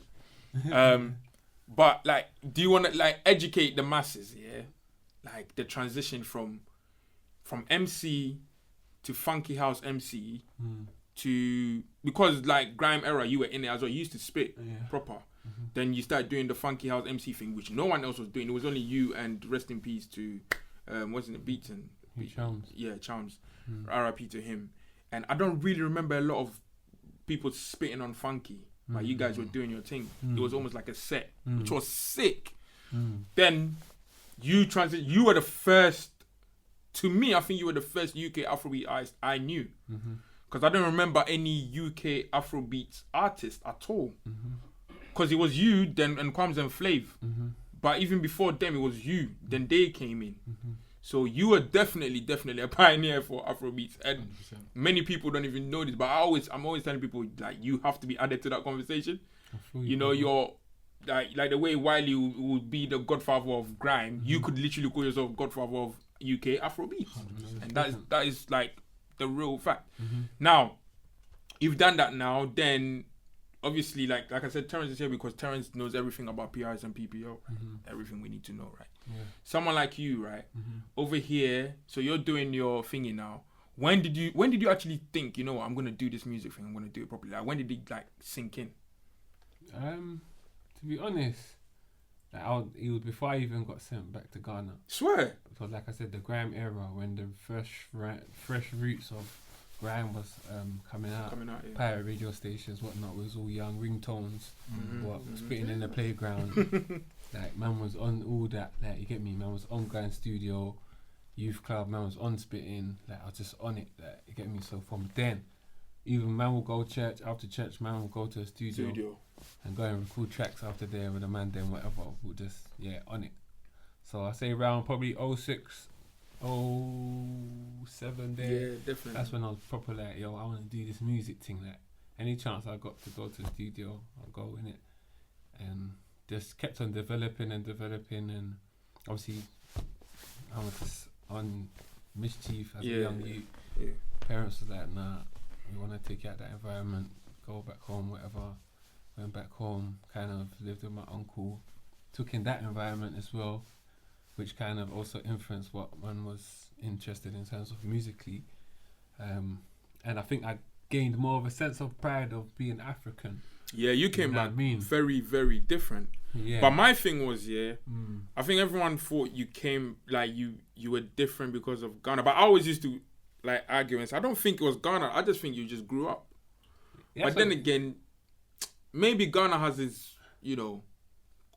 But, like, do you want to, like, educate the masses, like, the transition from MC to funky house MC to, because, like, grime era, you were in it as well. You used to spit proper. Then you started doing the funky house MC thing, which no one else was doing. It was only you, and rest in peace to, wasn't it Beaton? Charms. Yeah, Charms. R.I.P. to him. And I don't really remember a lot of people spitting on funky. Like, you guys were doing your thing. It was almost like a set, which was sick. Then you were the first, to me, I think you were the first UK Afrobeat artist I knew. Because I don't remember any UK Afrobeat artist at all. Because it was you, then, and Kwams and Flav. But even before them, it was you. Then they came in. So you were definitely a pioneer for Afrobeats, and 100%. many people don't even know this. But I'm always telling people like you have to be added to that conversation. You know, you're like the way Wiley would be the godfather of grime. You could literally call yourself godfather of UK Afrobeats, 100%. and that is like the real fact. Now, you've done that now, then. Obviously, like I said, Terence is here because Terence knows everything about PRs and PPO, everything we need to know, right? Yeah. Someone like you, right, over here. So you're doing your thingy now. When did you actually think, you know what, I'm gonna do this music thing, I'm gonna do it properly? Like, when did it like sink in? To be honest, like it was before I even got sent back to Ghana. Swear. Because like I said, the grime era, when the fresh roots of grime was coming out, Yeah. pirate radio stations, whatnot, was all young ringtones, spitting in the playground. Like man was on all that, like you get me, man was on Grind Studio, Youth Club, man was on spitting, like I was just on it, like you get me. So from then, even man will go church, after church man will go to a studio. And go and record tracks after there with a man, then whatever, we'll just on it. So I say around probably 06, 07 there. Yeah, definitely. That's when I was proper like, yo, I want to do this music thing. Like, any chance I got to go to the studio, I'll go in it. And just kept on developing, and obviously I was just on mischief as a young youth. Yeah. Parents was like, nah, we want to take you out that environment, go back home, whatever. Went back home, kind of lived with my uncle, took in that environment as well, which kind of also influenced what one was interested in terms of musically. And I think I gained more of a sense of pride of being African. Yeah, you came back very, very different. Yeah. But my thing was, I think everyone thought you came, like you were different because of Ghana. But I always used to like argue and say, I don't think it was Ghana, I just think you just grew up. Yeah, but then again, maybe Ghana has its, you know.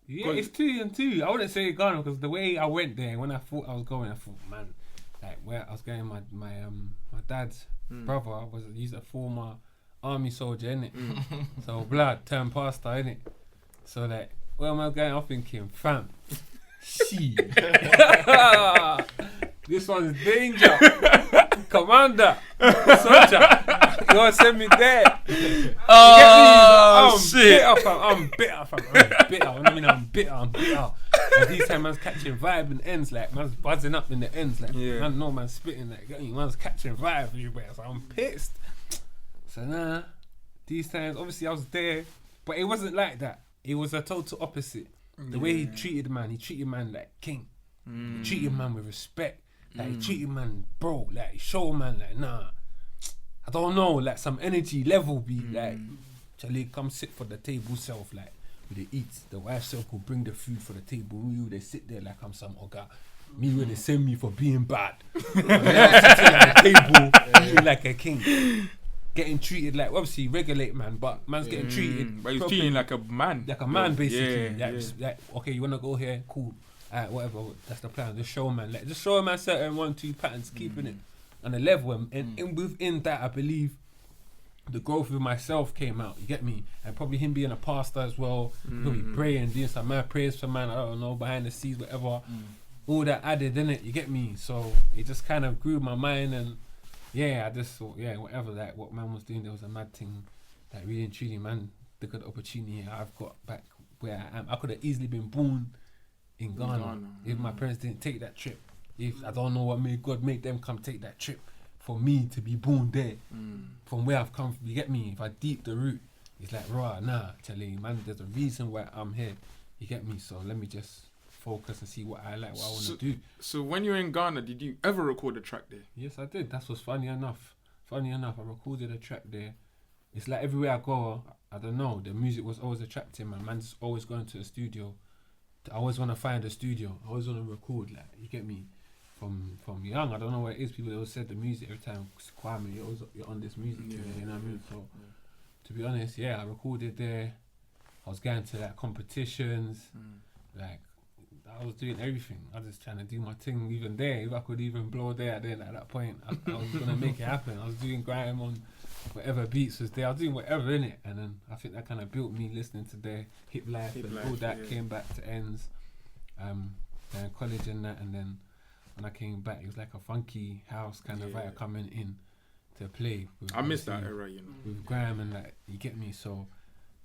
Yeah, it's 2 and 2. I wouldn't say Ghana because the way I went there, when I thought I was going, I thought, man, like where I was going, my dad's brother he's a former army soldier, innit? So blood turned pastor, innit? So like, where am I going? I'm thinking, fam, she. This one's danger. Commander, soldier. You want to send me there? Oh, shit. I'm bitter, fam. I'm bitter. And these time man's catching vibe in the ends, like man's buzzing up in the ends, like man, no man's spitting, like man's catching vibe everywhere. So I'm pissed. So nah, these times obviously I was there, but it wasn't like that. It was a total opposite. The way he treated man like king. He treated man with respect. Like he treated man bro, like he showed man like nah. I don't know, like some energy level be like Charlie come sit for the table self, like we they eat. The wife self will bring the food for the table. Me they sit there like I'm some ogre. Me when they send me for being bad. Sitting at the table, eating like a king. Getting treated like obviously regulate man, but man's getting treated. But he's treating like a man. Like a man basically. Like okay, you wanna go here, cool. Whatever, that's the plan. Just show man, like just show a man certain 1-2 patterns, keeping it on a level, and within that, I believe the growth of myself came out. You get me, and probably him being a pastor as well. He'll be praying, doing some mad prayers for man. I don't know, behind the scenes, whatever. All that added in it. You get me. So it just kind of grew my mind, and I just thought, whatever that what man was doing, there was a mad thing that really and truly, man, the good opportunity I've got back where I am. I could have easily been born in Ghana if my parents didn't take that trip. If I don't know what made God make them come take that trip for me to be born there from where I've come from. You get me? If I deep the root, it's like Charlie, man, there's a reason why I'm here. You get me? So let me just focus and see what I like, what I want to do. So when you were in Ghana, did you ever record a track there? Yes, I did. That's what's funny enough, I recorded a track there. It's like everywhere I go, I don't know, the music was always attracting, man. Man's always going to the studio. I always want to find a studio. I always want to record, like, you get me? From young, I don't know what it is. People always said the music every time, Kwame, you're on this music thing, you know what I mean? So, to be honest, I recorded there. I was going to like competitions, like I was doing everything. I was just trying to do my thing. Even there, if I could even blow there, then at that point, I was gonna make it happen. I was doing grime on whatever beats was there. I was doing whatever in it, and then I think that kind of built me listening to their hip life and all that. Came back to ends, then college and that, and then when I came back, it was like a funky house kind of vibe coming in to play. I miss that era, you know. With grime and like, you get me? So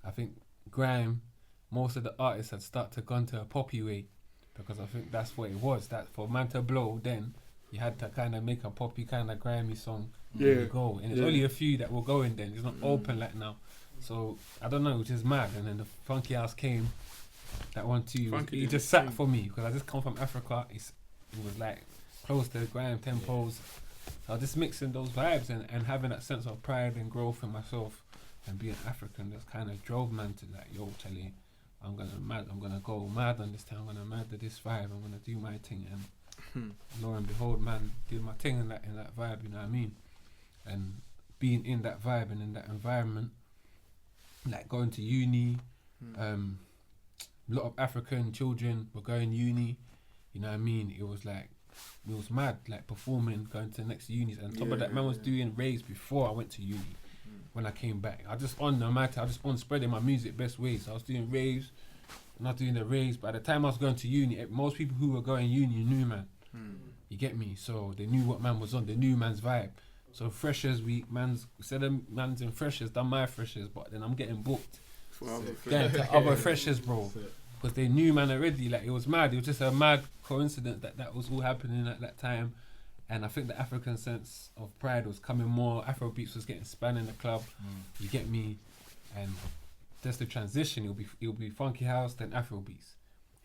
I think grime, most of the artists had started to gone to a poppy way, because I think that's what it was. That for man to blow, then you had to kind of make a poppy kind of grimy song. And go. And it's only a few that were going then. It's not open like now. So I don't know, which is mad. And then the funky house came. That one too. It just sat for me because I just come from Africa. It was like close to grime tempos. So I was just mixing those vibes and having that sense of pride and growth in myself and being African just kind of drove man to like, yo, Charlie, I'm gonna go mad on this thing. I'm gonna mad to this vibe. I'm gonna do my thing. And lo and behold, man, did my thing in that vibe. You know what I mean? And being in that vibe and in that environment, like going to uni, a lot of African children were going uni. You know what I mean? It was like, it was mad, like performing, going to the next unis. And on top of that, man was doing raves before I went to uni. When I came back, I just on spreading my music best ways. I was doing raves, not doing the raves. By the time I was going to uni, most people who were going uni knew man. You get me? So they knew what man was on. They knew man's vibe. So freshers week, man's in freshers, done my freshers, but then I'm getting booked. Getting to other freshers, bro. Because they knew man already. Like, it was mad. It was just a mad coincidence that was all happening at that time. And I think the African sense of pride was coming more. Afrobeats was getting spun in the club. You get me? And just the transition, it'll be funky house, then Afrobeats.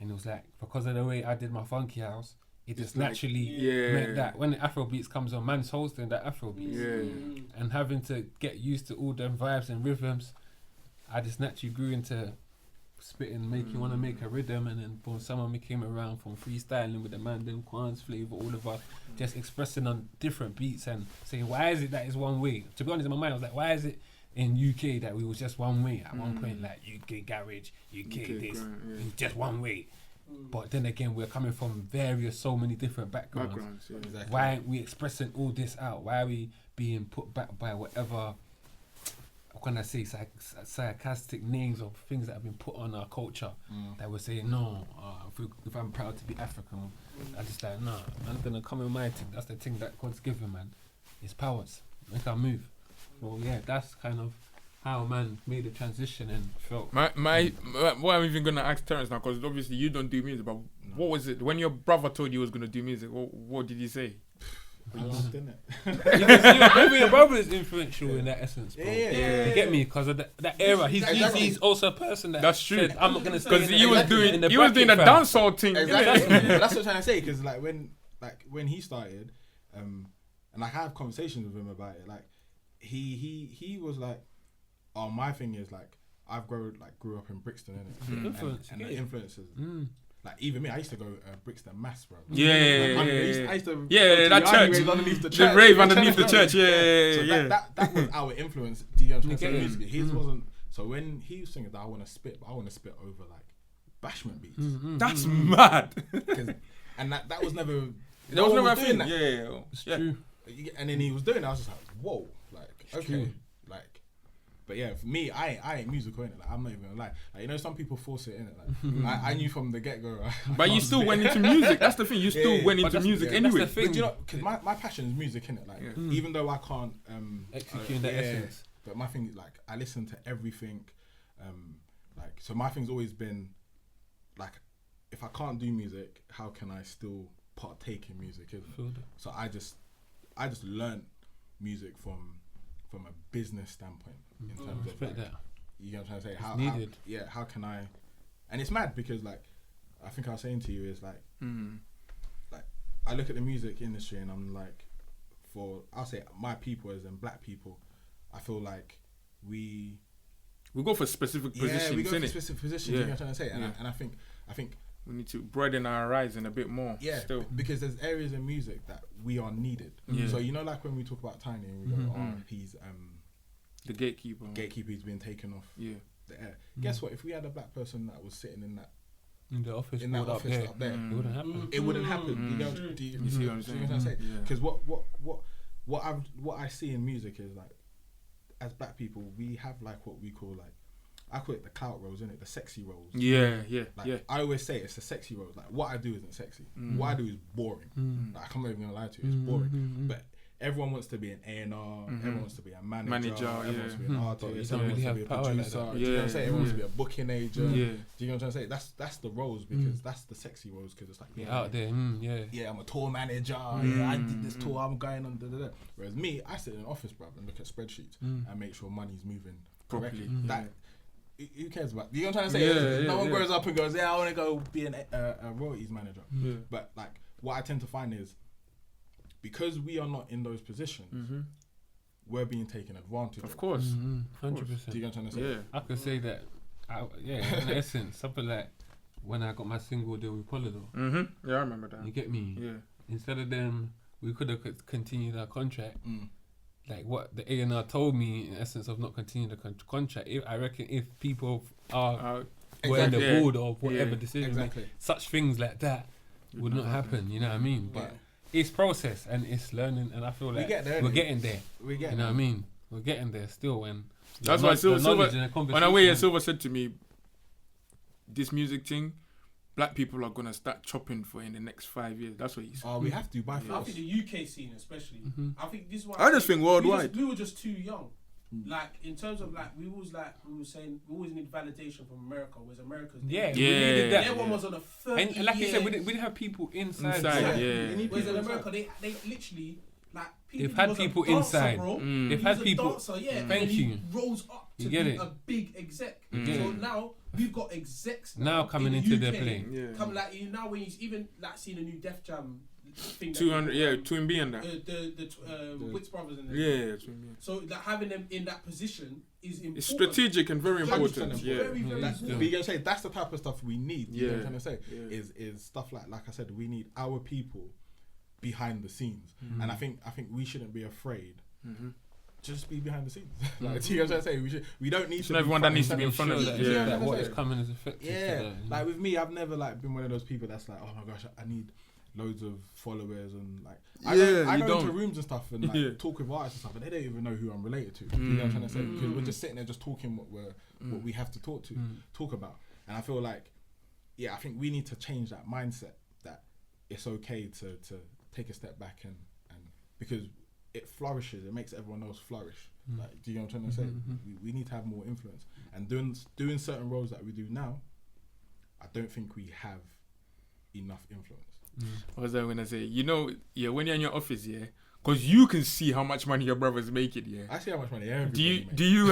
And it was like, because of the way I did my funky house, it just naturally meant that when the Afrobeats comes on, man's hosting that Afrobeats. And having to get used to all them vibes and rhythms, I just naturally grew into spitting, want to make a rhythm. And then when someone came around from freestyling with the man, them Quan's flavor, all of us just expressing on different beats and saying, why is it that it's one way? To be honest, in my mind, I was like, why is it in UK that we was just one way at one point? Like UK garage, UK this, it's just one way. But then again, we're coming from so many different backgrounds. Exactly. Why aren't we expressing all this out? Why are we being put back by whatever, what can I say, sarcastic names of things that have been put on our culture that we're saying, no, if I'm proud to be African, I just like, nah, I'm gonna come in my thing. That's the thing that God's given, man. It's powers. Make our move. Well, yeah, that's kind of how man made the transition and felt. What I'm even gonna ask Terence now, because obviously you don't do music, but what was it when your brother told you he was gonna do music? What did he say? I loved, didn't it? Maybe your brother is influential in that essence, bro. You get me? Because of that era. He's also a person that's true. Said, I'm not gonna say because he was doing a dancehall thing. Exactly. But that's what I'm trying to say. Because like when he started, and I have conversations with him about it. Like he was like, oh, my thing is like I've grew up in Brixton, innit? And the influences. Like even me, I used to go Brixton Mass, bro. I used to that church, underneath the rave underneath the church. That was our influence. Do you understand? Musically, his wasn't. So when he was singing that, I want to spit, but I want to spit over like bashment beats. That's mad. And that was never. That was never a thing. It's true. And then he was doing it. I was just like, whoa, like okay, true. Like. But yeah, for me, I ain't musical in it. Like, I'm not even gonna lie. Like, you know, some people force it in it. Like, I knew from the get go. But you still went into music. That's the thing. You still went into music anyway. That's the thing. But you know, because my passion is music, innit? Like, even though I can't execute the essence. But my thing, like, I listen to everything. Like, so my thing's always been, like, if I can't do music, how can I still partake in music? So I just learned music from a business standpoint in terms of like, you know what I'm trying to say, how can I, and it's mad because like I think I was saying to you is like like I look at the music industry and I'm like, I'll say my people as in black people, I feel like we go for specific positions. We go for specific positions. You know what I'm trying to say, and I think we need to broaden our horizon a bit more. Yeah, still. Because there's areas in music that we are needed. So you know, like when we talk about Tiny and we go, he's the gatekeeper. Gatekeeper's been taken off. The air. Guess what? If we had a black person that was sitting in the office up there, it wouldn't happen. It wouldn't happen. You know? Do you see what I'm saying? Because what I see in music is like, as black people, we have like what we call like I call it the clout roles, innit? The sexy roles. Yeah. Like, I always say it's the sexy roles. Like, what I do isn't sexy. What I do is boring. Like, I'm not even gonna lie to you, it's boring. But everyone wants to be an A&R, everyone wants to be a manager, everyone wants to be an artist, everyone wants to be a producer. Do you know what I'm saying? Everyone wants to be a booking agent. Do you know what I'm trying to say? That's the roles, because that's the sexy roles, because it's like, out there, yeah, I'm a tour manager, yeah, I did this tour, I'm going on, da. Whereas me, I sit in an office, bruv, and look at spreadsheets and make sure money's moving correctly. That, who cares about? You know what I'm trying to say? No one grows up and goes, yeah, I want to go be a royalties manager. But like, what I tend to find is, because we are not in those positions, we're being taken advantage of. Of course. 100%. Do you know what I'm trying to say? Yeah. I could say that, in essence, something like when I got my single deal with Polydor. Yeah, I remember that. You get me? Yeah. Instead of them, we could have continued our contract. Like what the A&R told me, in essence, of not continuing the contract. I reckon if people are were in the board of whatever decision, such things like that would not happen. You know what I mean? But it's process and it's learning, and I feel like we're getting there. You know what I mean? We're getting there still, and that's why Silver, on our way, Silver said to me, "This music thing, black people are gonna start chopping for in the next 5 years." That's what he said. Oh, we have to by I force. think the UK scene, especially. I think this is why I just think worldwide. we were just too young. Like in terms of we were saying we always need validation from America, whereas America's we needed that. Everyone was on a 30 and like you said, we didn't have people inside. Whereas in America, they literally they've had people inside. They've had people. Dancer, Thank you. Rose up to be a big exec. So now we've got execs now coming in into UK, their play. Come now when you even seen a new Def Jam thing. 200, Twin B and that. The Wicks brothers and Twin B. So having them in that position is important. It's strategic and very important. Very important. But you're gonna say that's the type of stuff we need. You know what I'm trying to say? Yeah. Is stuff like I said, we need our people behind the scenes, and I think we shouldn't be afraid. Just be behind the scenes. Like, you know what I'm trying to say? We don't need to. Everyone that needs to be in front of that. it. What is coming is effective. Yeah, like with me, I've never been one of those people that's like, oh my gosh, I need loads of followers and like. I go into rooms and stuff and talk with artists and stuff, and they don't even know who I'm related to. You know what I'm trying to say? Because we're just sitting there just talking what we have to talk about. And I feel like, I think we need to change that mindset that it's okay to take a step back and because it flourishes, it makes everyone else flourish. Like, do you know what I'm trying to say? We need to have more influence, and doing certain roles that we do now, I don't think we have enough influence. What was I gonna say? You know, when you're in your office, because you can see how much money your brother's making, I see how much money everybody makes. Do you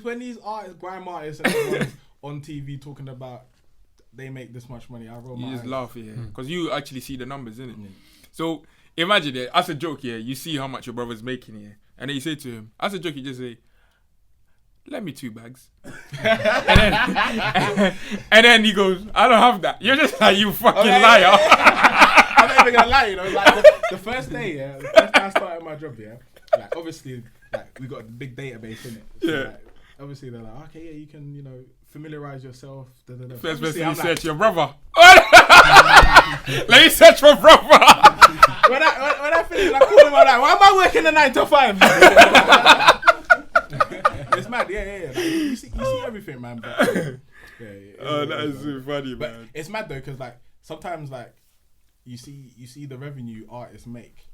when these artists, grime artists, and everyone's on TV talking about they make this much money, I roll my eyes. You just laugh, because you actually see the numbers, innit? So imagine it, as a joke, you see how much your brother's making, and then you say to him, as a joke, you just say, "Let me 2 bags," and then he goes, "I don't have that." You're just like, you fucking liar. I'm not even gonna lie, you know. Like the first day, the first time I started my job, like obviously, like we got a big database in it. So, like, obviously they're like, okay, you can, familiarize yourself. First person you search your brother. Let me search for brother. when I finish, I call him. I'm like, why am I working a 9 to 5? It's mad, Like, you see everything, man. But, that is so funny, but man. it's mad though, because like sometimes like you see the revenue artists make,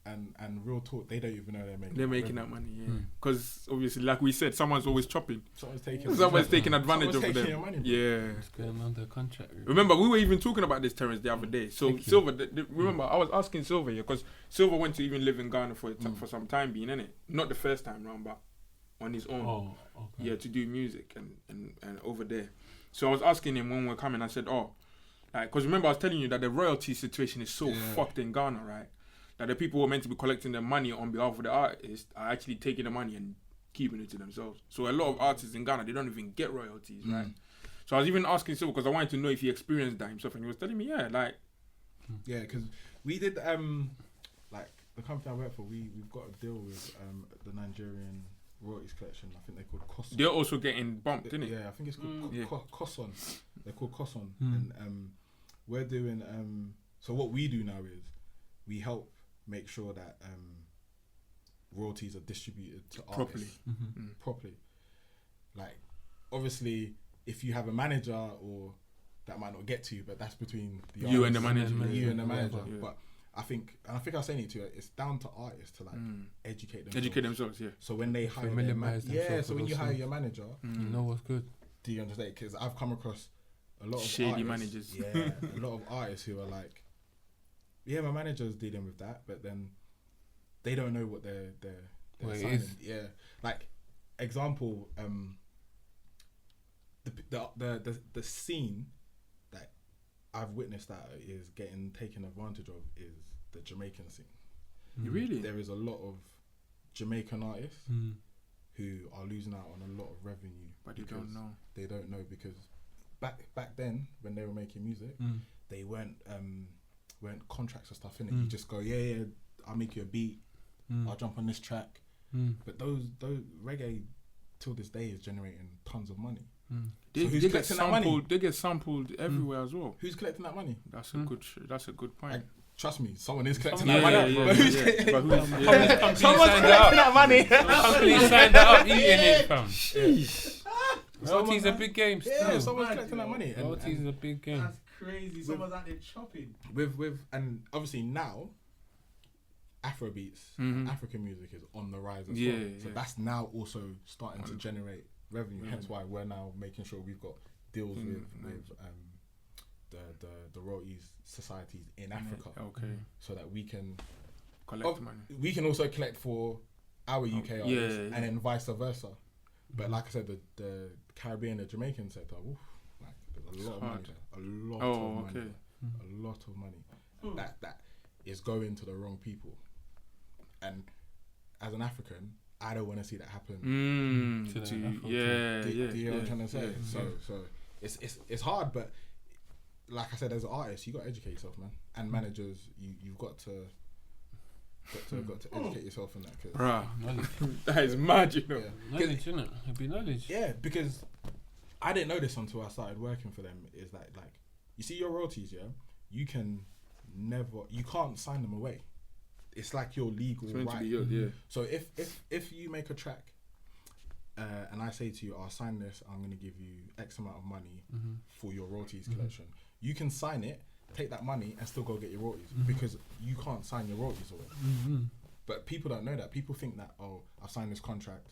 and real talk, they don't even know they're making that money, because obviously, like we said, someone's always chopping. Someone's taking advantage of them. Your money, It's going under contract. Remember, we were even talking about this, Terence, the other day. So Silver, remember, I was asking Silver because Silver went to even live in Ghana for some time being, innit? Not the first time round, but on his own. Oh, okay. To do music and over there. So I was asking him when we're coming. I said, because remember I was telling you that the royalty situation is so fucked in Ghana, right? That the people who are meant to be collecting the money on behalf of the artists are actually taking the money and keeping it to themselves. So a lot of artists in Ghana, they don't even get royalties, right? So I was even asking Silver because I wanted to know if he experienced that himself, and he was telling me, because we did like the company I work for, we've got a deal with the Nigerian royalties collection. I think they're called Koson. They're also getting bumped, isn't it? Yeah, I think it's called Koson. They're called Koson, and we're doing. So what we do now is we help make sure that royalties are distributed to Properly. artists properly. Like, obviously, if you have a manager, or that might not get to you, but that's between the You and the artist, manager. you and the manager. Yeah. But I think I was saying it to you, it's down to artists to like educate themselves. Educate themselves, yeah. So when they hire Familiarise themselves so when with you those hire things. your manager, You know what's good. do you understand? Because I've come across a lot of Shady artists, managers. Yeah, a lot of artists who are like, yeah, my manager's dealing with that, but then they don't know what they're What it signing. is. Yeah, like example, the scene that I've witnessed that is getting taken advantage of is the Jamaican scene. Really? There is a lot of Jamaican artists Mm. who are losing out on a lot of revenue, But you don't know. They don't know because back then when they were making music, they weren't contracts or stuff in it. You just go, yeah, I'll make you a beat, I'll jump on this track. But those reggae till this day is generating tons of money. They, So who's they get collecting that money? sampled. They get sampled everywhere as well. Who's collecting that money? That's a good. That's a good point. Like, trust me, someone is collecting Yeah, that money. yeah, But who's yeah. collecting- But who's- Company yeah. Someone's signed that collecting up. that money. Company signed that up, eating it, fam. Sheesh. Royalties a big game still. Yeah, someone's collecting that money. Royalties is a big game. That's crazy. Someone's out there chopping. with and obviously now Afrobeats, African music is on the rise as Yeah, well. So yeah. that's now also starting to generate revenue. Hence why we're now making sure we've got deals with the royalties societies in Africa, Okay. so that we can Collect money. we can also collect for our UK artists, yeah. and then vice versa. But like I said, the Caribbean, the Jamaican sector, oof, like there's a lot of money hard. there. A lot Oh, of money. okay. There. A lot of money. That is going to the wrong people. And as an African, I don't want to see that happen. To the Afro Yeah, Do yeah. you know what I'm trying to say? yeah. So it's hard, but like I said, as an artist, you got to educate yourself, man. And managers, you've got to educate yourself in that. Bruh, Knowledge. that is mad, you know. Yeah. Knowledge, innit? It'd be knowledge. Yeah, because I didn't know this until I started working for them. Is that like, you see your royalties, yeah? You can't sign them away. It's like your legal It's meant to right. be yours, yeah. So if you make a track, and I say to you, I'll sign this, I'm going to give you X amount of money for your royalties collection. You can sign it, take that money, and still go get your royalties because you can't sign your royalties away. But people don't know that. People think that, oh, I've signed this contract.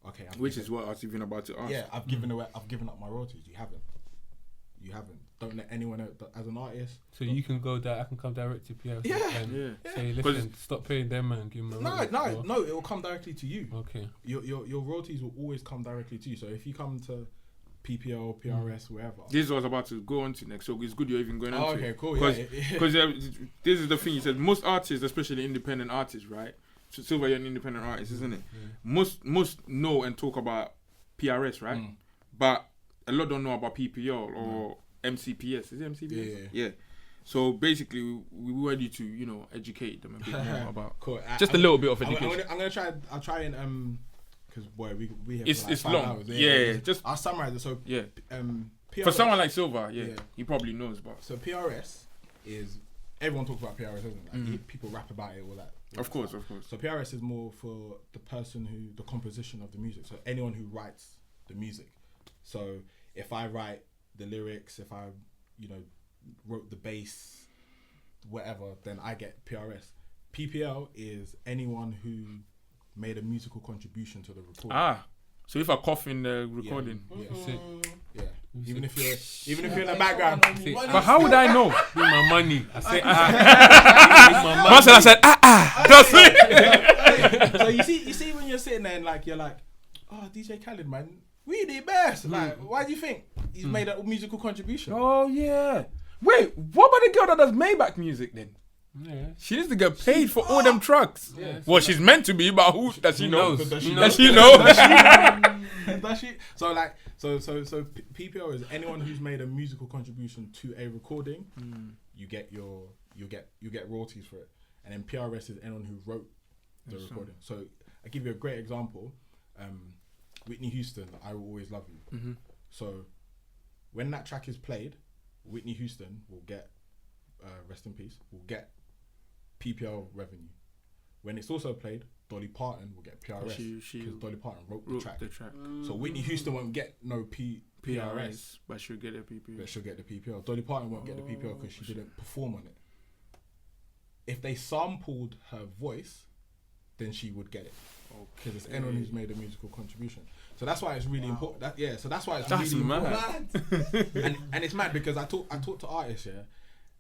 Okay. Which is what I was even about to ask. Yeah, I've given up my royalties. You haven't. Don't let anyone else, as an artist. So you can go there, I can come direct to PRS and Yeah. say, listen, stop paying them and give them a royalty. No, it will come directly to you. Okay. Your royalties will always come directly to you. So if you come to PPL, PRS, wherever. This is what I was about to go on to next, so it's good you're even going on to okay, it. cool. Because this is the thing, you said most artists, especially independent artists, right? So Silva, you're an independent artist, isn't it? Most know and talk about PRS, right? But a lot don't know about PPL or MCPS. Is it MCPS? Yeah. So basically, we want you to, educate them a bit more about Cool. just a little bit of education. I'm gonna try. I'll try and because boy, we have It's like 5 long. hours. Yeah, just I'll summarize it. So yeah. PRS, For someone like Silva, Yeah. he probably knows, but so PRS is everyone talks about PRS, isn't it? Like, people rap about it, all that. of course. So PRS is more for the person the composition of the music. So anyone who writes the music. So if I write the lyrics, if I, wrote the bass, whatever, then I get PRS. PPL is anyone who made a musical contribution to the recording. So if I cough in the recording, Yeah. Even if you're in the background. but how would I know? Give my money. I say, Marcel, I said, that's it. So you see when you're sitting there and you're like, oh, DJ Khaled, man, we the best. Like, why do you think he's made a musical contribution? Oh yeah. Wait, what about the girl that does Maybach music then? yeah. She needs to get paid for all them trucks. Yeah. Well, she's meant to be, but who does she know? knows? Does she Does she know? Does she? So PPL is anyone who's made a musical contribution to a recording. You get royalties for it, and then PRS is anyone who wrote the recording. So I give you a great example. Whitney Houston, I Will Always Love You. So when that track is played, Whitney Houston will get rest in peace. Will get PPL revenue. when it's also played, Dolly Parton will get PRS because Dolly Parton wrote the track. So Whitney Houston won't get no PRS, but she'll get the PPO. But she'll get the PPO. Dolly Parton won't get the PPO because she didn't perform on it. If they sampled her voice, then she would get it. Because it's anyone who's made a musical contribution. So that's why it's really important. So that's why it's really mad. important. and it's mad because I talk to artists,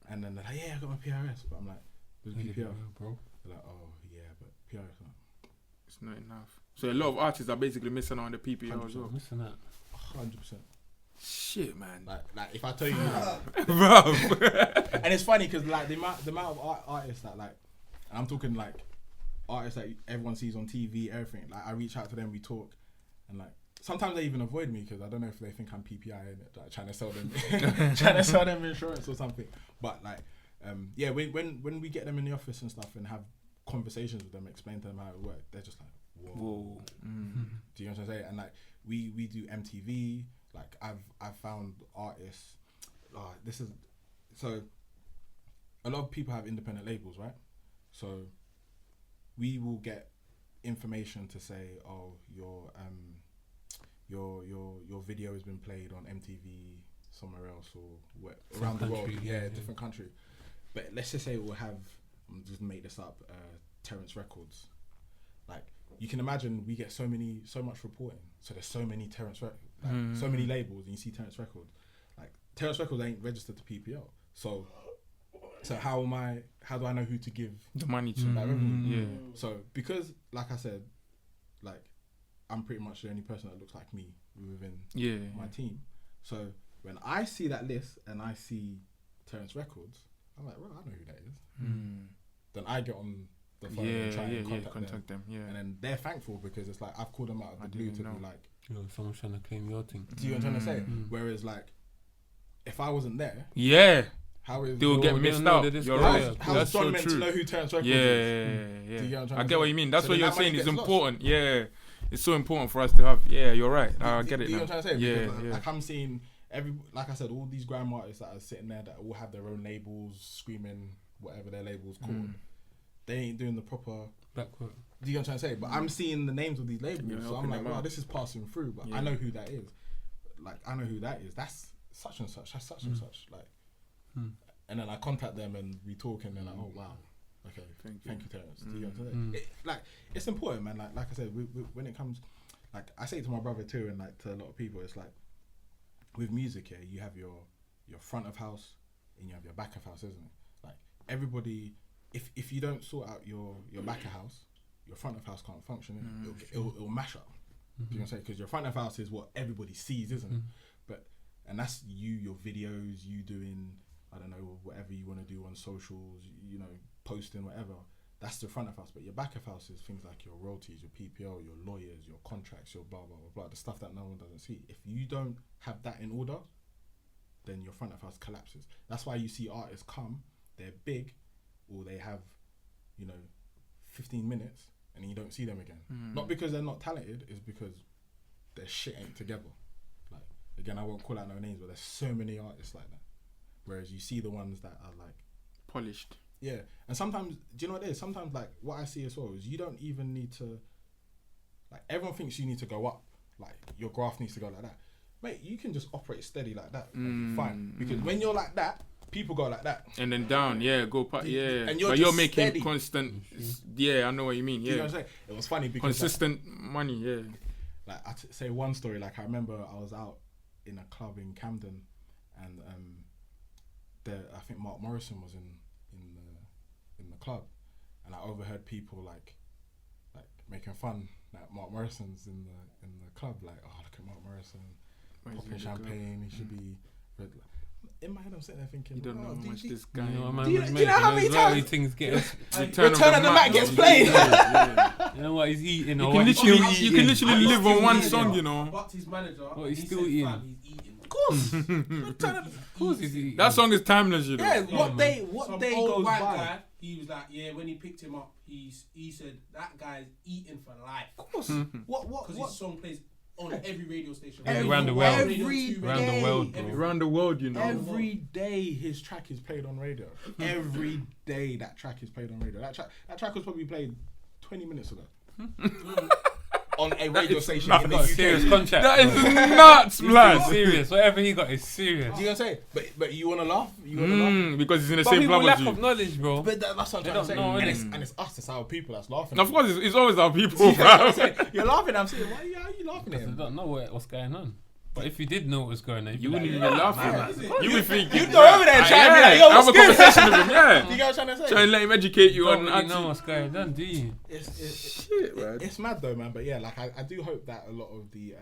and then they're like, yeah, I got my PRS, but I'm like, where's PPO, bro? They're like, oh yeah, but PRS not. It's not enough. So a lot of artists are basically missing out on the PPO as well. Missing out. 100%. Shit, man. Like if I tell you, bro. And it's funny because like the amount of artists that like, and I'm talking like artists that everyone sees on TV, everything. Like I reach out to them, we talk, and like sometimes they even avoid me because I don't know if they think I'm PPI in it, like trying to sell them insurance or something. But like, yeah, when we get them in the office and stuff and have conversations with them, explain to them how it works, they're just like, whoa. Do you know what I'm saying? And like we do MTV. Like I've found artists. This is so. A lot of people have independent labels, right? So we will get information to say, oh, your video has been played on MTV somewhere else or around the world, different country. But let's just say we'll have, I'm just make this up, Terence Records. Like you can imagine, we get so much reporting. So there's so many Terence so many labels, and you see Terence Records. Like Terence Records ain't registered to PPO. So how do I know who to give the money to? That revenue? Yeah. So because, like I said, like I'm pretty much the only person that looks like me within my team. So when I see that list and I see Terence Records, I'm like, well, I know who that is. Then I get on the phone and try and contact them. And then they're thankful because it's like I've called them out of the blue to be like, someone's trying to claim your thing. Do you know what I'm trying to say? Whereas like, if I wasn't there, how is they'll get missed out? You're right. How's John meant to know who Terence Records is? Yeah. I get what you mean. That's what you're saying is important. Lost. Yeah, it's so important for us to have. Yeah, you're right. I get it now. You know what I'm trying to say? Because like I'm seeing like I said, all these grime artists that are sitting there that all have their own labels, screaming whatever their labels called. They ain't doing the proper backcourt. Do you know what I'm trying to say? But I'm seeing the names of these labels, so I'm like, wow, this is passing through. But I know who that is. Like I know who that is. That's such and such. That's such and such. Like. And then I contact them and we talk and they're like, oh wow, okay, thank you, Terence. Do you know what I'm saying? Like it's important, man. Like I said, when it comes, like I say to my brother too, and like to a lot of people, it's like with music here, you have your front of house and you have your back of house, isn't it? Like everybody, if you don't sort out your back of house, your front of house can't function. It'll mash up. Do you know what I'm saying? Because your front of house is what everybody sees, isn't it? And that's your videos, you doing, I don't know, whatever you want to do on socials, you know, posting, whatever. That's the front of house. But your back of house is things like your royalties, your PPO, your lawyers, your contracts, your blah, blah, blah, blah, the stuff that no one doesn't see. If you don't have that in order, then your front of house collapses. That's why you see artists come, they're big, or they have, 15 minutes, and you don't see them again. Not because they're not talented, it's because their shit ain't together. Again, I won't call out no names, but there's so many artists like that. Whereas you see the ones that are like polished. Yeah, and sometimes, do you know what it is? Sometimes, like what I see as well is you don't even need to. Like everyone thinks you need to go up, like your graph needs to go like that. Mate, you can just operate steady like that. Fine, because when you're like that, people go like that. And then down, And you're making steady. Constant. Yeah, I know what you mean. Yeah, you know what I'm saying? It was funny because consistent money. Yeah. Like I say one story. Like I remember I was out in a club in Camden, and I think Mark Morrison was in the club, and I overheard people like making fun that Mark Morrison's in the club, like, oh, look at Mark Morrison popping champagne, he should be red. In my head I'm sitting there thinking, you don't know how much this guy. Do you know how many times things get Return of the Mac gets played? You know what he's eating? You can literally live on one song, But his manager, he's still eating. He's eating. Of course. Of course he's eating. That song is timeless, Yeah, what day Some goes old white by? guy, he was like, when he picked him up, he said that guy's eating for life. Of course. Because his song plays on every radio station. Around the world. Around the world, Every day his track is played on radio. Every day that track is played on radio. That track was probably played 20 minutes ago. On a radio station He in the got a UK. serious contract. That is nuts, He's blood. serious. Whatever he got is serious. Do you know what I'm saying? But you wanna laugh? You wanna laugh? Because he's in the But same people club lack as of you. knowledge, bro. But that's what I'm trying to don't say. know, And innit? it's us, it's our people that's laughing. Of course, it's always our people, You know what I'm bro. saying? You're laughing. I'm saying, why are you laughing at They him? don't know what's going on. But if you did know what was going on, You wouldn't even be laughing. You would think You go over there and try and be like, yo, have what's a good? conversation with him. Yeah, You get what I'm trying to say? try and let him educate you You don't on. really know what's going on, do you? Shit, man. It's mad though, man. But yeah, like I do hope that a lot of the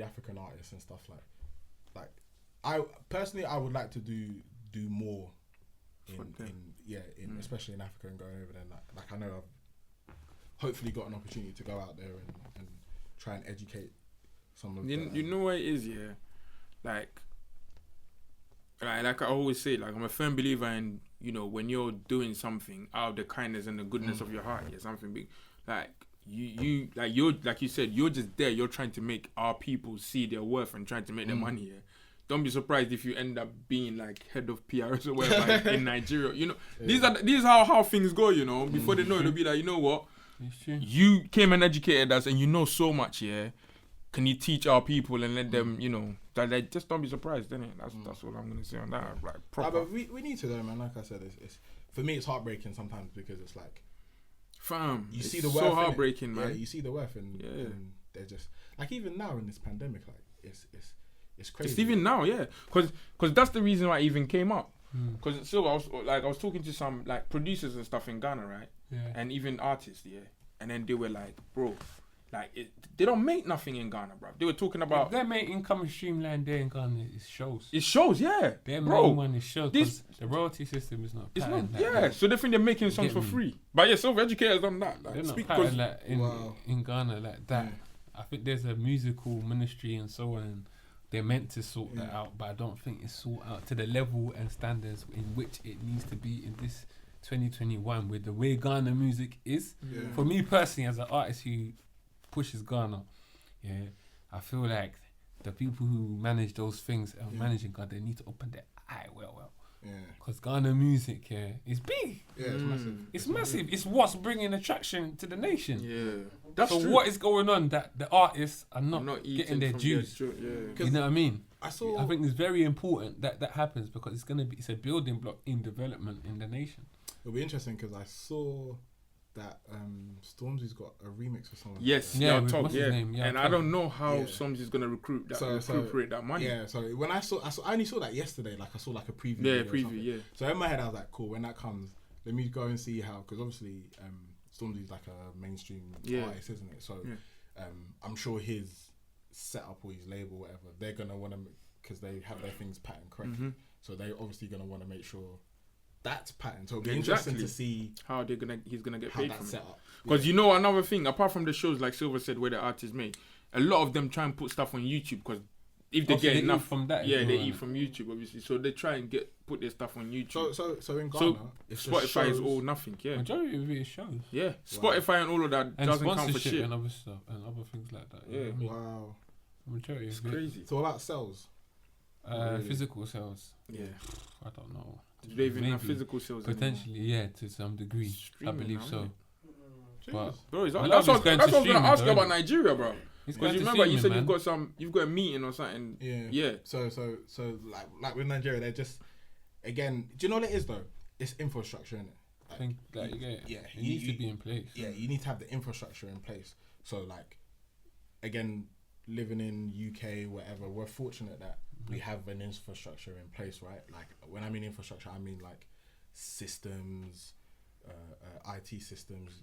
African artists and stuff like I personally I would like to do more in especially in Africa and going over there. Like I know I've hopefully got an opportunity to go out there and try and educate some of You know what it is, yeah. Like I always say, like I'm a firm believer in, you know, when you're doing something out of the kindness and the goodness of your heart, yeah, something big. Like you're like you said, you're just there. You're trying to make our people see their worth and trying to make their money. Yeah. Don't be surprised if you end up being like head of PRs or whatever in Nigeria. You know, these are how things go. You know, before they know it, they'll be like, you know what, you came and educated us, and you know so much. Yeah, can you teach our people and let them, you know, that they just don't be surprised, innit? That's all I'm gonna say on that. Like proper. But we need to though, man. Like I said, it's for me it's heartbreaking sometimes because it's like, fam, you it's see the worth. so in it. heartbreaking, man. Yeah, you see the worth, and they're just like even now in this pandemic, like it's crazy. It's even now, yeah, because that's the reason why it even came up. Because I was talking to some like producers and stuff in Ghana, right? Yeah. And even artists, yeah. And then they were like, bro, like they don't make nothing in Ghana, bro. They were talking about Their main income streamline there in Ghana is shows. it shows, yeah, Their bro. main one is shows. This- 'Cause the royalty system is not It's not, patterned like yeah. that. So they think they're making songs for Get me? free, but yeah, self-educators on that. They're Like, not speak patterned 'cause- like in Ghana like that. I think there's a musical ministry and so on. And they're meant to sort that out, but I don't think it's sort out to the level and standards in which it needs to be in this 2021 with the way Ghana music is. For me personally, as an artist who pushes Ghana, I feel like the people who manage those things and managing Ghana, they need to open their eye well. Because Ghana music, is big. Yeah, it's massive. It's massive. It's what's bringing attraction to the nation. Yeah, that's So true. what is going on that the artists are not, eating getting their from dues? yeah. You know what I mean? I saw. I think it's very important that happens because it's a building block in development in the nation. It'll be interesting because I saw that Stormzy's got a remix for someone. Yes, Yeah, yeah, with- talk, what's his yeah. name? Yeah, And I talk. don't know how Yeah. Soms is gonna recuperate that money. Yeah, so when I only saw that yesterday. Like I saw like a preview. Yeah, video or preview, something. yeah. So in my head I was like, cool. When that comes, let me go and see how. Because obviously, Stormzy's like a mainstream artist, isn't it? So I'm sure his setup or his label, whatever, they're gonna want to because they have their things patterned correctly. So they obviously gonna want to make sure that's patterned. So it'll be interesting to see how he's gonna get how paid that's from set it. up. Because you know another thing, apart from the shows like Silver said where the artists make, a lot of them try and put stuff on YouTube because if they Also, get they enough eat from that as yeah, they well, eat innit? from YouTube obviously. So they try and put their stuff on YouTube. So in Ghana, So it's just Spotify is shows- all nothing, yeah. Majority of it is shows Yeah. Spotify and all of that and doesn't count for sponsorship shit. and other stuff and other things like that. Yeah. You know what I mean? Wow. Majority It's of it. crazy. So what about sales? Physical sales. Yeah. I don't know. Do they even have Maybe. physical sales anymore? Potentially, yeah, to some degree. Streaming I believe now, so. innit? But Bro, A lot that's of what it's going I was to gonna streaming, ask you though, about innit? Nigeria, bro. it's Because going you to remember you said streaming, you've got a meeting or something. Yeah. So like with Nigeria, they're just again. Do you know what it is though? It's infrastructure, innit? I think that it you needs need- to be in place. Yeah, you need to have the infrastructure in place. So like, again, living in UK, whatever, we're fortunate that we have an infrastructure in place, right? Like when I mean infrastructure, I mean like systems, IT systems,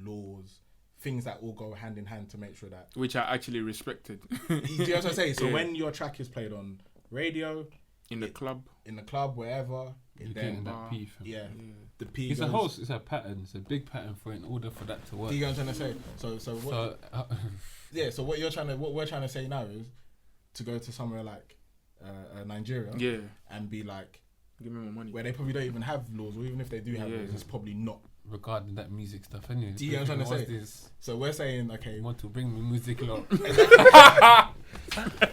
laws, things that all go hand in hand to make sure that. Which I actually respected. Do you know what I'm saying? So Yeah. when your track is played on radio, In the club. in the club, wherever, You're and getting then that P from. yeah, the P. It's a goes- whole. It's a pattern. It's a big pattern for in order for that to work. Do you know what I'm trying to say? So what? Yeah. So what we're trying to say now is to go to somewhere like Nigeria, Yeah. and be like Give me more money. where they probably don't even have laws, or even if they do have Yeah. laws, it's probably not. regarding that music stuff, anyway. Do you know what I'm trying to say? This? So we're saying, okay, You want to bring me music law?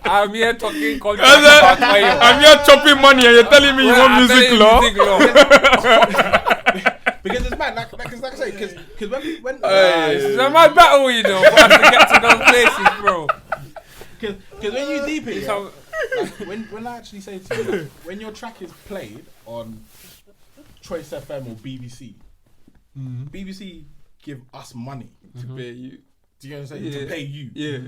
I'm here talking contract about oil. I'm here chopping money and you're telling me you want I'm music telling law? you music law. because it's mad. Like Because like I say, because when It's my battle, you know. But I have to get to those places, bro. Because when you deep it, when I actually say to you, when your track is played on Choice FM or BBC, BBC give us money To pay you. Do you know what I'm saying? To pay you. Yeah.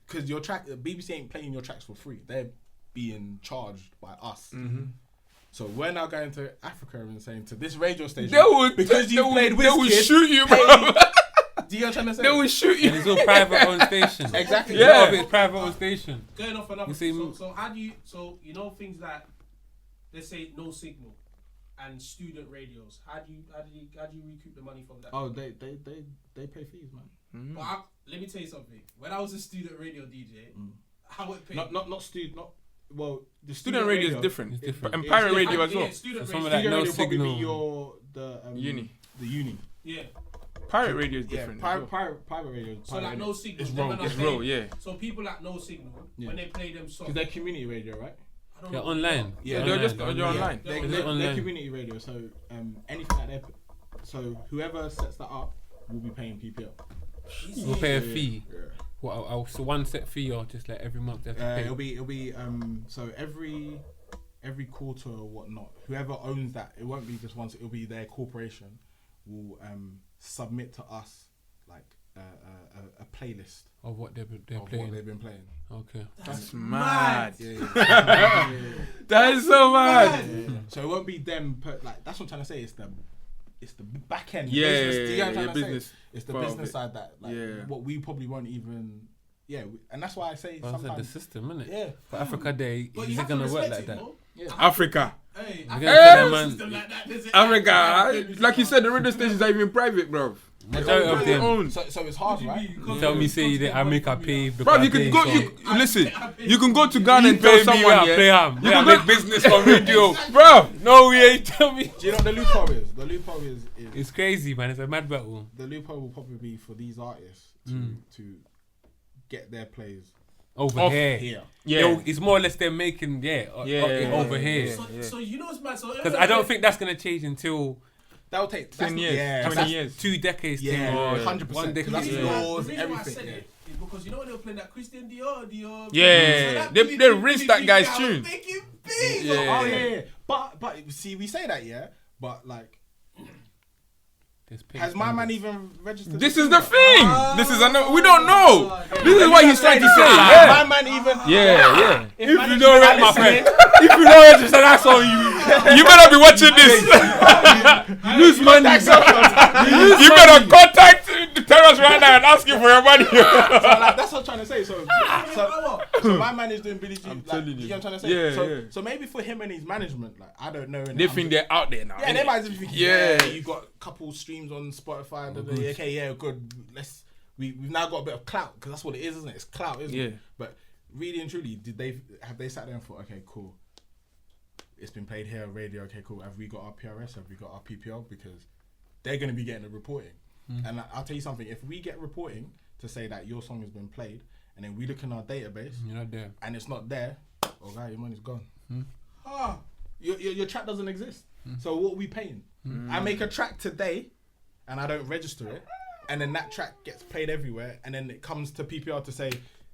Because your track, BBC ain't playing your tracks for free. They're being charged by us. Mm-hmm. So we're now going to Africa and saying to this radio station, because you played Wizkid, they will shoot you, bro. Do you know what I'm trying to say? They will shoot you. And it's all private owned station. Exactly. A lot Yeah. of it's private owned station. Going off another. You see, So how do you? So you know things like, let's say no signal, and student radios. How do you recoup the money from that? Oh, they pay fees, man. Mm-hmm. But let me tell you something. When I was a student radio DJ, I would pay. Well, the Student radio is different. It's different. And pirate radio as well. Yeah, student So some radio. of that no radio probably signal. be the Uni. The uni. Yeah. Pirate radio is different. as well. Private radio. So like no signal. It's them wrong. man It's are real, paying. yeah. So people like no signal when they play them songs. Because they're community radio, right? I don't They're know. online. Yeah, they're just they're online. They're online. community radio. So anything that they're so whoever sets that up will be paying PPL. We'll pay a fee. Yeah. What? So one set fee or just like every month they have to pay? It'll be so every quarter or whatnot. Whoever owns that, it won't be just once. It'll be their corporation will submit to us like a playlist Of what they're of playing. what they've been playing. Okay. That's mad. Yeah. That is so mad. So it won't be them. That's what I'm trying to say. It's the back end. Yeah, business. Do you know what I'm trying to business. say? It's the part of business it. side that what we probably won't even. Yeah, and that's why I say Well, I said the sometimes. system, innit? Yeah. For Africa Day, But is you it have to gonna work respect like it, that? no? Yeah. Africa. Hey, We're I gonna can't tell have them, a man. system like that. There's Africa. Like you said, the radio stations are even private, bro. Majority of them. Own. So it's hard, right? Tell me, say that I make a pay. Bro, you can go. Listen, you can go to Ghana and tell someone, play yeah, ham. I make business on radio. bro. No, we ain't tell me. Do you know what the loophole is? The loophole is It's crazy, man. It's a mad battle. the loophole will probably be for these artists to get their plays Over Off here. here. Yeah, Yo, it's more or less they're making, over here. So you know what's mad? So Because I don't think that's going to change until That'll take 10 years, Yeah, 20 years. 2 decades. Yeah, to 100%. One decade. That's The laws, reason why I everything. said it is because you know when they were playing that Christian Dior. Yeah, So that they Billie rinsed Jean that guy's guy was tune. making beats. Yeah. Oh yeah. But see, we say that, yeah. But like, has my man even registered? This is the thing. This is we don't know. This is what he's trying to say. My Yeah, man even. yeah. If If man you is don't even rate my listening- friend, if you don't register, that's on you. You better be watching this. Lose money. You better contact the Terence right now and ask him for your money. So, like, that's what I'm trying to say. So my man is doing Billie Jean. I'm Like, telling you you. know what I'm trying to say? Yeah, so, yeah. so maybe for him and his management, like I don't know. They think they're out there now. Yeah, they might just think, Yeah. you got a couple streams on Spotify. Okay, yeah, good. We've now got a bit of clout because that's what it is, isn't it? It's clout, isn't Yeah. it? But really and truly, have they sat there and thought, okay, cool, it's been played here on radio. Okay, cool. Have we got our PRS? Have we got our PPL? Because they're going to be getting the reporting. And I'll tell you something. If we get reporting to say that your song has been played, and then we look in our database You're not there. and it's not there, oh, guy, your money's gone. Your track doesn't exist. So what are we paying? I make a track today, and I don't register it, and then that track gets played everywhere, and then it comes to PPR to say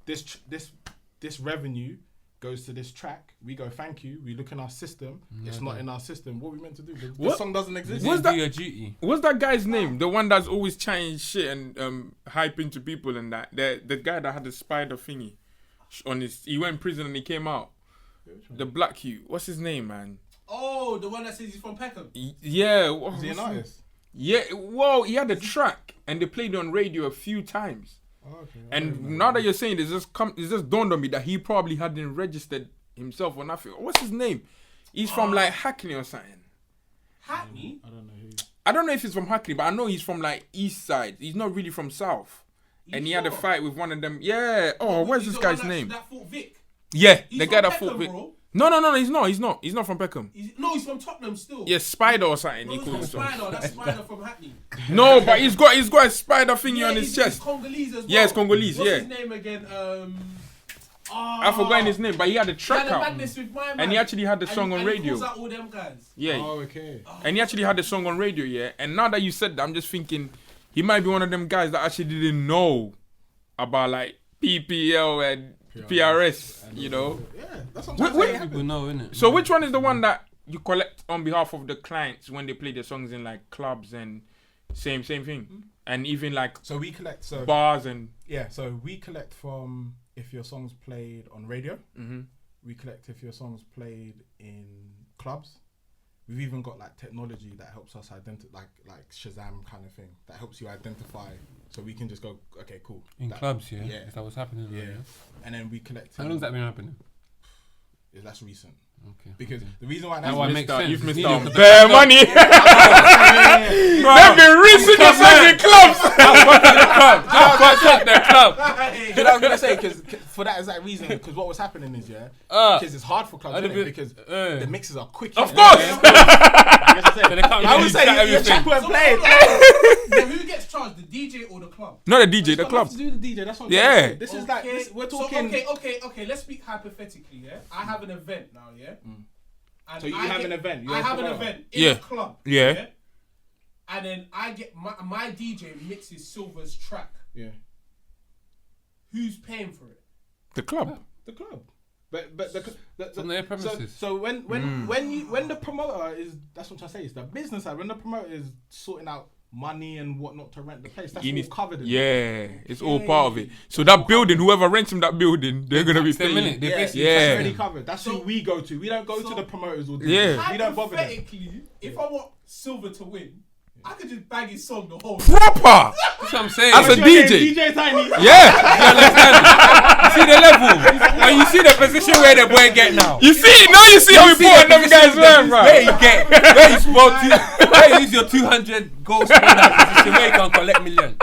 this revenue goes to this track. We go, thank you. We look in our system. It's not in our system. What are we meant to do? The What? song doesn't exist. What's Do that? your duty. What's that guy's name? The one that's always chatting shit and hyping to people and that. The guy that had the spider thingy on his. He went in prison and he came out. The black hue. What's his name, man? Oh, the one that says he's from Peckham. Yeah. Is he an artist? Yeah. Well, he had a track and they played it on radio a few times. Oh, okay. And now that you're saying this, it's just dawned on me that he probably hadn't registered himself or nothing. What's his name? He's from like Hackney or something. Hackney? I don't know who. I don't know if he's from Hackney, but I know he's from like East Side. He's not really from South. And he had a fight with one of them. Yeah. Oh, where's this guy's name? That fought Vic. Yeah, He's the from guy that Peckham, fought with. bro. No, he's not. He's not from Peckham. He's from Tottenham still. Yeah, Spider or something. No, He he's calls not himself. Spider. That's Spider from Hackney. No, but he's got a spider thingy on his he's chest. Congolese as well. Yeah, it's Congolese. What's Yeah. his name again? I forgot his name, but he had a track Yeah, the out. madness with my man. And he actually had the song on and radio. He calls out all them guys. Yeah. Oh, okay. And he actually had the song on radio, yeah. And now that you said that, I'm just thinking he might be one of them guys that actually didn't know about like PPL and PRS, you know. Yeah, that's what Wh- I'm wh- saying. People know, innit? So which one is the one that you collect on behalf of the clients when they play their songs in like clubs and same thing, and even like So we collect. So bars and so we collect from if your song's played on radio. We collect if your song's played in clubs. We've even got like technology that helps us identify, like Shazam kind of thing that helps you identify. So we can just go, okay, cool. In clubs, yeah? Is that what's happening? Yeah. Right, And then we collect. How long's that been happening? That's recent. Okay. Because the reason why That one makes sense. you've missed It's out needed bare money. They've been reaching the songs in clubs. the club. Because I was gonna say, because for that exact reason, because what was happening is because it's hard for clubs, innit? Because the mixes are quick. Of course. I would say you check and play. Then who gets charged, the DJ or the club? Not the DJ, the Club club. to do the DJ. That's what. Yeah. This is like we're talking. So, okay. Let's speak hypothetically. Yeah, I have an event now. Yeah. And So you have an event. You're I a have an promoter. event in Yeah. a club. Yeah. And then I get my DJ mixes Silver's track. Yeah. Who's paying for it? The club. The club. But the on their premises. So when the promoter is, that's what I say, it's the business side. When the promoter is sorting out money and whatnot to rent the place, that's all covered in it. Yeah, it's all part of it. So that building, whoever rents him that building, they're gonna be paying. minute. They basically That's already covered. That's who we go to. We don't go to the promoters or do Yeah. we don't bother them. Hypothetically, if I want Silver to win, I could just bang his song the whole Proper. That's what I'm saying. As a DJ. DJ Tiny. Yeah. You see the level, and you see the position where the boy get now. You see how we put on them guys there, bro. Where you get, where you spoil where you use your 200 goals for that position where you can collect million.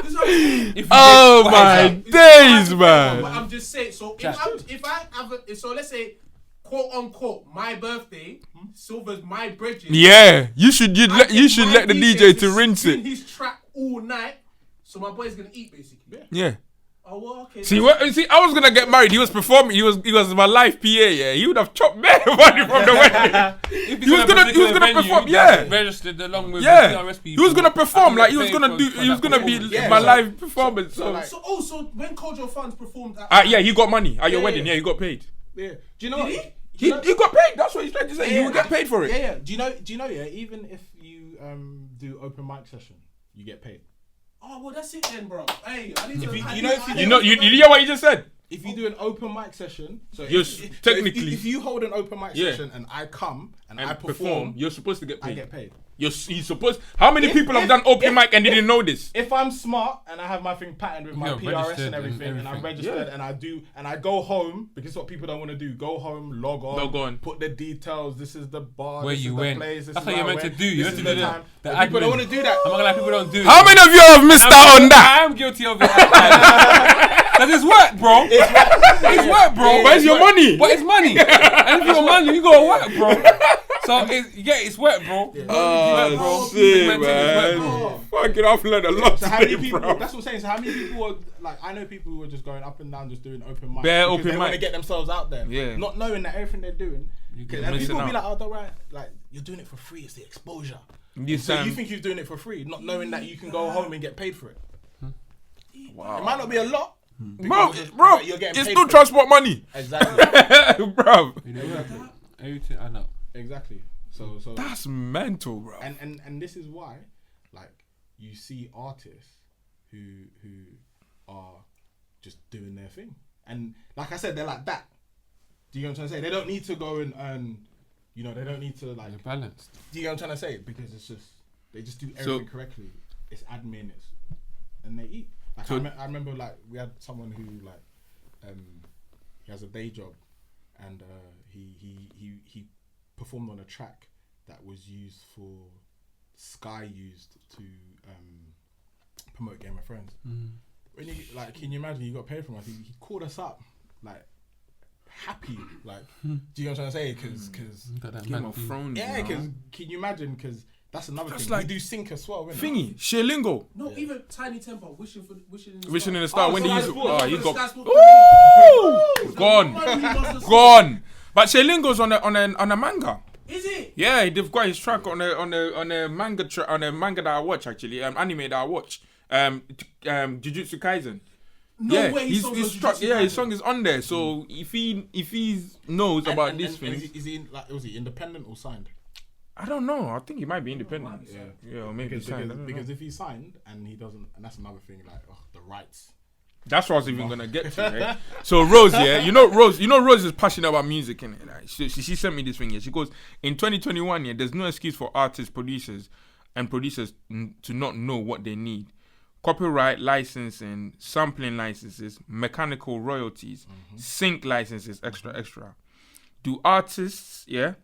If you Oh get- my what is days, But man. I'm just saying. So if I have so let's say quote unquote my birthday, Silver's my bridges. Yeah, you should let the DJ to spin rinse it. his track all night, so my boy's gonna eat basically. Yeah. Oh well, okay. See, I was gonna get married. He was performing. He was my live PA. Yeah, he would have chopped bare money from the wedding. He was gonna perform. Yeah, registered along with yeah. the PRS He people. was gonna perform. Like he was Paid gonna for- do. for He was that gonna be performance. my so- live performance. So, So when Kojo Fans performed at yeah, he got money at your Yeah, wedding. yeah. Yeah, he got paid. Yeah. Do you know what? Did He got paid. That's what he's trying to say. You will get paid for it. Yeah. Do you know? Yeah. Even if you do open mic session, you get paid. Oh well, that's it then, bro. Hey, I need to. You hear what you just said? If you do an open mic session, so You're technically- if you hold an open mic Yeah. session and I come and I And perform, You're supposed to get I paid. get paid. You're supposed. How many people have done open mic and didn't know this? If I'm smart and I have my thing patterned with my Yeah, PRS registered and everything, and I'm everything. registered and I go home, because what people don't want to do, go home, log on, put the details, this is the bar, Where this you is went. the place, this That's is what you're where I meant to went, do. You're this meant to is do the the time. the But people don't admin. want to do that. I'm not gonna lie, people don't do it. How many of you have missed out on that? I am guilty of it. Cause it's work, bro. It's work, bro. But it's your money. But it's money. And if your money, you gotta work, bro. So it's work, bro. Oh, Bro. shit, It's work, bro. man. Fucking, I've learned a lot So how many today, people? bro. That's what I'm saying. So how many people are like? I know people who are just going up and down, just doing open mic. Bare because open they want to mic. get themselves out there. Yeah. Not knowing that everything they're doing. And missing people will be out. like, "Oh, don't worry. Like you're doing it for free. It's the exposure." So you think you're doing it for free, not knowing that you can go home and get paid for it. Wow. It might not be a lot. Bro, but you're getting it's paid still for it. transport money. Exactly. Bro. Everything I know. Exactly. So That's mental, bro. and this is why, like, you see artists who are just doing their thing, and like I said, they're like that. Do you know what I'm trying to say? They don't need to go and earn. You know, they don't need to like. They're balanced. Do you know what I'm trying to say? Because it's just they just do everything correctly. It's admin, and they eat. Like I remember, like we had someone who like he has a day job, and he performed on a track that was used for Sky used to promote Game of Thrones. When you like, can you imagine? You got paid from us. He called us up like happy, like. Do you know what I'm trying to say? Because Game of Thrones. yeah, because can you imagine? Because That's another That's thing. like we do sync as well. Innit? Thingy, Shelingo. No, even Tiny Temper, wishing in the Wishing in the star. When so they use Sky he Sports, got Sky Sports. gone. Gone. But Shelingo's on a manga. Is it? Yeah, they've got his track on a manga that I watch actually, anime that I watch. Jujutsu Kaisen. No Yeah, way. his track. Yeah, his song is on there. So if he knows about this thing, is he was he independent or signed? I don't know. I think he might be independent. Yeah, or maybe signed. Because if he's signed and he doesn't, and that's another thing. Like the rights. That's what I was even gonna get to. Right? So Rose, yeah, Rose is passionate about music, innit? Like, she sent me this thing. Yeah, she goes, in 2021, yeah, there's no excuse for artists, producers to not know what they need. Copyright licensing, sampling licenses, mechanical royalties, sync licenses, extra. Do artists, yeah,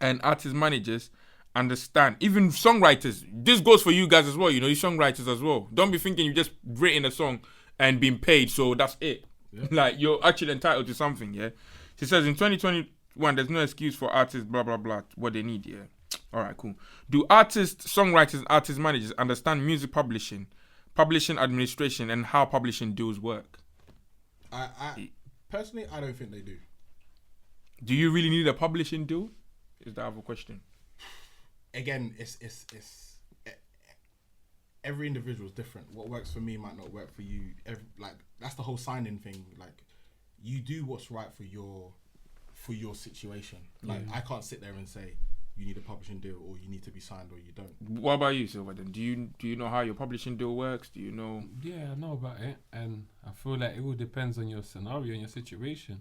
and artist managers understand? Even songwriters. This goes for you guys as well. You songwriters as well. Don't be thinking you just written a song and been paid, so that's it. Yeah. Like, you're actually entitled to something, yeah? She says, in 2021, there's no excuse for artists, blah, blah, blah, what they need, yeah? All right, cool. Do artists, songwriters, artist managers understand music publishing administration, and how publishing deals work? I personally, I don't think they do. Do you really need a publishing deal? Is the other question. Again, it's every individual is different. What works for me might not work for you. That's the whole signing thing. Like, you do what's right for your situation. Like, I can't sit there and say you need a publishing deal or you need to be signed or you don't. What about you, Silva? Then do you know how your publishing deal works? Do you know? Yeah, I know about it, and I feel like it all depends on your scenario and your situation.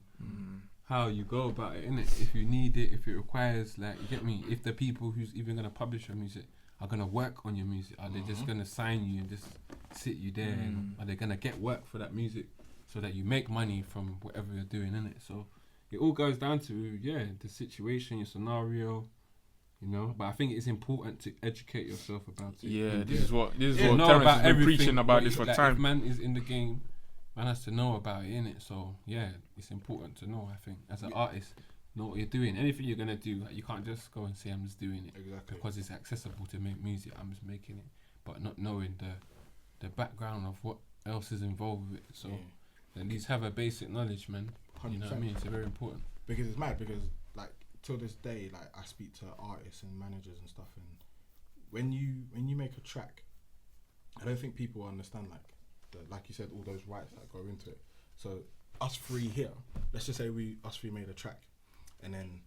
How you go about it, innit? If you need it, if it requires, like, you get me? If the people who's even gonna publish your music are gonna work on your music, are they just gonna sign you and just sit you there, and are they gonna get work for that music so that you make money from whatever you're doing, innit? So it all goes down to the situation, your scenario, But I think it's important to educate yourself about it. Yeah, this is what Terence has been preaching about this for time. If man is in the game, man has to know about it, innit? So yeah, it's important to know. I think as an artist, know what you're doing. Anything you're gonna do, you can't just go and say I'm just doing it because it's accessible to make music. I'm just making it, but not knowing the background of what else is involved with it. So at least have a basic knowledge, man. 100%. You know what I mean? It's very important. Because it's mad. Because like till this day, like I speak to artists and managers and stuff, and when you make a track, I don't think people understand like you said, all those rights that go into it. So us three here, let's just say us three made a track, and then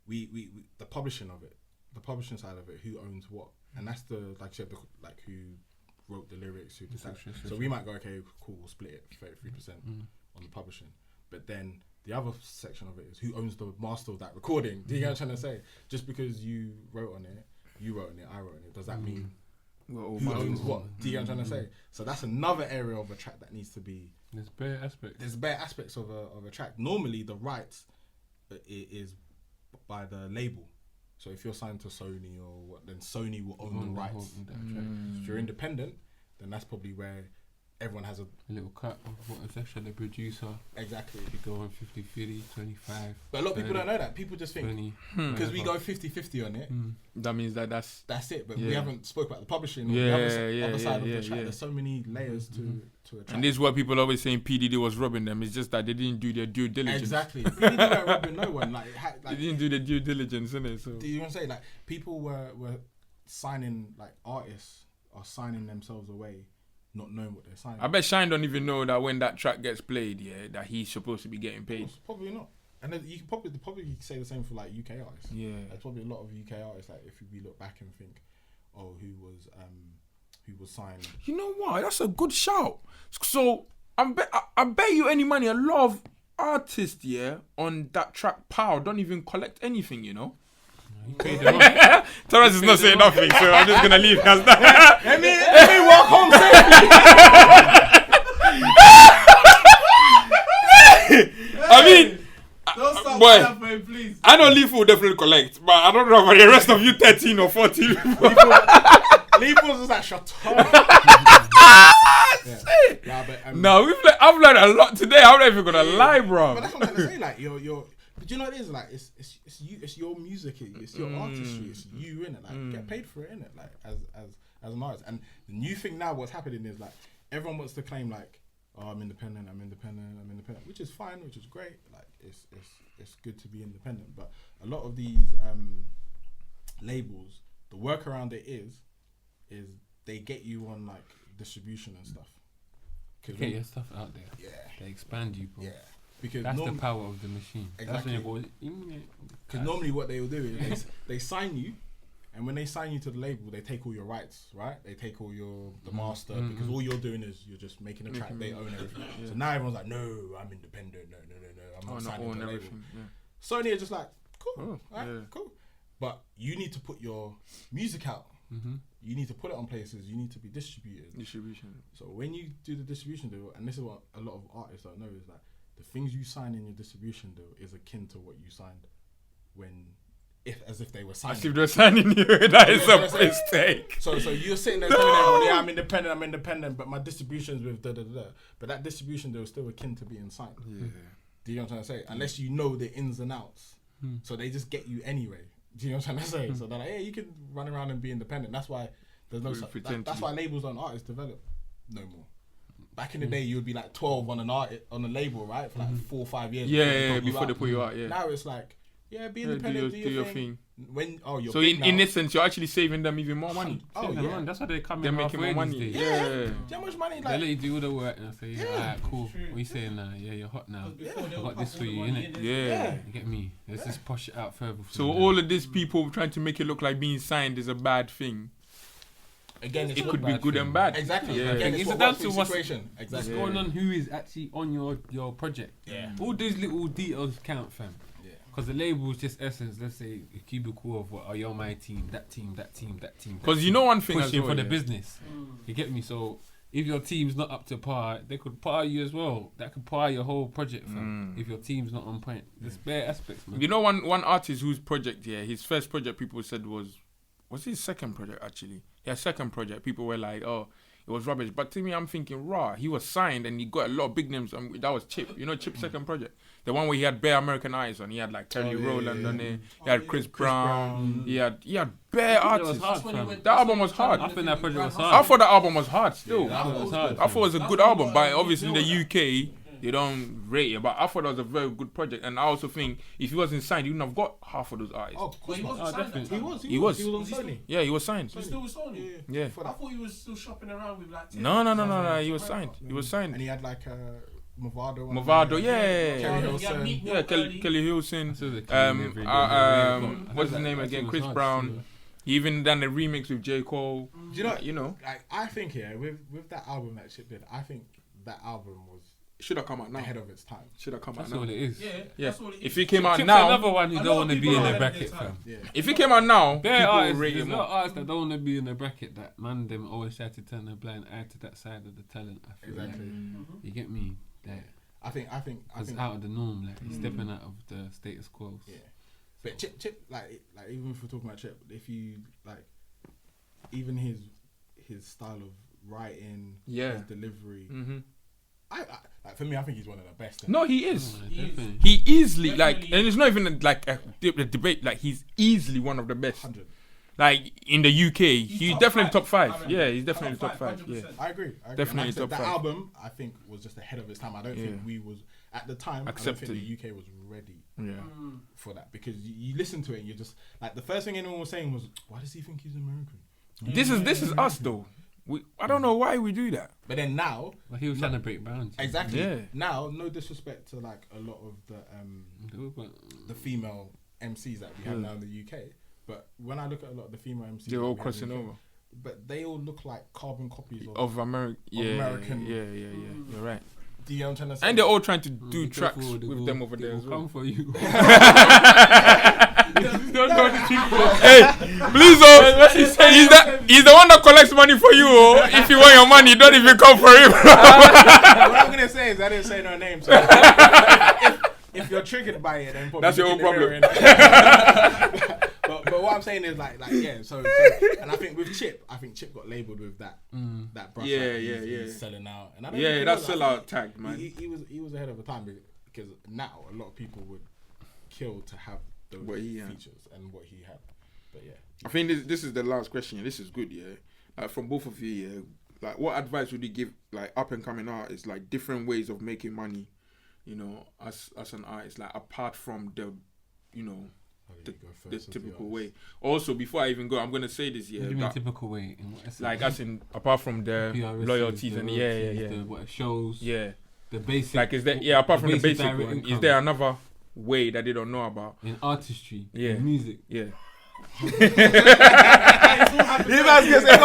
we the publishing of it, the publishing side of it, who owns what, and that's the like you said, who wrote the lyrics, who did that. So we might go, okay, cool, we'll split it 33% on the publishing, but then the other section of it is who owns the master of that recording. Do you get what I'm trying to say? Just because you wrote on it, I wrote on it, does that mean who owns what? Do you get what I'm trying to say? So that's another area of a track that needs to be. There's bare aspects. There's bare aspects of a track. Normally, the rights is by the label. So if you're signed to Sony or what, then Sony will own the rights. If you're independent, then that's probably where everyone has a little cut of what is actually the producer. Exactly. You go on 50-50, 25. But a lot of people don't know that. People just think because we go 50-50 on it, that means that's it. But we haven't spoke about the publishing or the other side of the track. There's so many layers to a track. And this is what people always saying PDD was robbing them. It's just that they didn't do their due diligence. Exactly. PDD weren't robbing no one. Like they didn't do their due diligence, innit? So do you want to say like people were signing, like artists are signing themselves away, not knowing what they're signing. I bet Shine don't even know that when that track gets played, that he's supposed to be getting paid. Probably not. And then you can probably say the same for like UK artists. Yeah, there's probably a lot of UK artists like if we look back and think, oh, who was signed. You know what? That's a good shout. So I bet you any money, a lot of artists on that track Pow don't even collect anything. Terence is not saying nothing, so I'm just gonna leave as that. Let me walk home safely. I mean, don't stop boy, laughing, please. I know Leaf will definitely collect, but I don't know about the rest of you 13 or 14 people. Leaf was just like, shut up. No, I've learned a lot today. I'm not even gonna lie, bro. But that's what I'm trying to say. Like, you're you know what it is? Like it's you, it's your music, it's your artistry, it's you in it. Like you get paid for it in it. Like as an artist. And the new thing now, what's happening is like everyone wants to claim like, oh, I'm independent, which is fine, which is great. Like it's good to be independent, but a lot of these labels, the work around it is they get you on like distribution and stuff. Get your stuff out there. Yeah. They expand you, bro. Yeah. Because that's the power of the machine. Exactly. Because normally what they will do is they sign you, and when they sign you to the label, they take all your rights, right? They take all the master, because all you're doing is you're just making a track. They own everything. Yeah. So now everyone's like, no, I'm independent. No, I'm not signing to the label. Yeah. Sony are just like, cool, cool. But you need to put your music out. You need to put it on places. You need to be distributed. Distribution. So when you do the distribution deal, and this is what a lot of artists don't know, is that the things you sign in your distribution deal is akin to what you signed as if they were signing. As if they're signing you. That is a mistake. So you're sitting there telling everyone, yeah, I'm independent, but my distribution's with da-da-da-da. But that distribution deal is still akin to being signed. Yeah. Do you know what I'm trying to say? Unless you know the ins and outs. So they just get you anyway. Do you know what I'm trying to say? So they're like, hey, you can run around and be independent. That's why there's no that's why labels on artists develop no more. Back in the day, you would be like 12 on a label, right? For like 4 or 5 years. Yeah, before they put you out. Yeah. Now it's like, be independent, do your thing. You're so in essence, you're actually saving them even more money. Man, that's why they come They're in making more money. Yeah. Do you know how much money? They let you do all the work and I say, alright, cool. What are you saying now? Yeah, you're hot now. I got this for you, innit? Yeah. You get me? Let's just push it out further. So all of these people trying to make it look like being signed is a bad thing. Again, it could be good and bad. Exactly. Yeah. Again, it's what down to what's going on, who is actually on your project. Yeah. All those little details count, fam. Yeah. Because the label is just essence. Let's say a cubicle of what you're my team, that team. Because you know one thing pushing as well, for the business. You get me? So if your team's not up to par, they could par you as well. That could par your whole project, fam. If your team's not on point. There's bare aspects, man. You know one artist whose project, his first project people said was his second project actually. His second project, people were like, oh, it was rubbish. But to me, I'm thinking, he was signed and he got a lot of big names. That was Chip. You know Chip's second project? The one where he had bare American eyes on. He had like Kelly Rowland on it. He had Chris Brown. He had bare artists. That album was hard. I think that project was hard. I thought that album was hard still. Yeah, I thought it was a good album. But obviously in the UK, they don't rate it. But I thought that was a very good project. And I also think if he wasn't signed, he wouldn't have got half of those artists. Oh, he wasn't signed. He was. He was on Sony. Yeah, he was signed. So still with Sony? Yeah. I thought he was still shopping around with like... No. He was signed. He was signed. And he had like Movado, Kelly Hilson. What's his name again? Chris Brown. He even done a remix with J. Cole. Do you know? Like I think with that album that Chip did, I think that album should have come out now. Ahead of its time. Should have come out now. That's all it is. Yeah. That's all it is. If it came out Chip's now, another one you don't want to be in the bracket, fam. Yeah. If it came out now, people will rate there's him a lot up. of artists that don't want to be in the bracket. That man, them always try to turn a blind eye to that side of the talent. I feel Exactly. Like. You get me? Like, I think it's out of the norm. Like he's stepping out of the status quo. Yeah. But Chip, like even if we're talking about Chip, if you like, even his style of writing, his delivery. I like for me, I think he's one of the best. No, he is. He He easily and it's not even like a debate. Like he's easily one of the best. 100. Like in the UK, he's definitely top 5. I Yeah, he's definitely top 5. 100%. Yeah. I agree. Definitely like I said, top that 5. album, I think, was just ahead of its time. I don't think we was at the time. Accepted. I don't think the UK was ready Yeah. for that, because you listen to it and you're just like, the first thing anyone was saying was, why does he think he's American? This is us though. I don't know why we do that. But then now, Well, he was trying to break boundaries. exactly. Yeah. Now, no disrespect to like a lot of the female MCs that we have now in the UK, but when I look at a lot of the female MCs, They're that all we have crossing in the UK, over. But they all look like carbon copies Of America. Yeah. American. Yeah. You're right. Do you know what I'm trying to say? And they're all trying to do Be tracks careful, they with will- them over they there will as well. come for you. Hey, please, he's the one that collects money for you. If you want your money, don't even come for him. What I'm gonna say is I didn't say no names. So if you're triggered by it, then probably That's your own look in the problem. mirror and- but what I'm saying is like yeah. So and I think with Chip, got labelled with that brush. Yeah, like, yeah. he's selling out. And I don't Yeah, think he that's was. I sellout think tag, man. He was ahead of the time, because now a lot of people would kill to have those features and what he had. But yeah, I think this is the last question. This is good, yeah. Like from both of you, yeah. Like, what advice would you give like up and coming artists, like different ways of making money, you know, as an artist, like apart from the, you know, the typical way. Also, before I even go, I'm gonna say this, yeah. What do you mean typical way? Like as in apart from the PRSs, loyalties and the shows, the basic. Like is there apart from the basic one, is there another way that they don't know about in artistry, in music? Yeah. You guys just go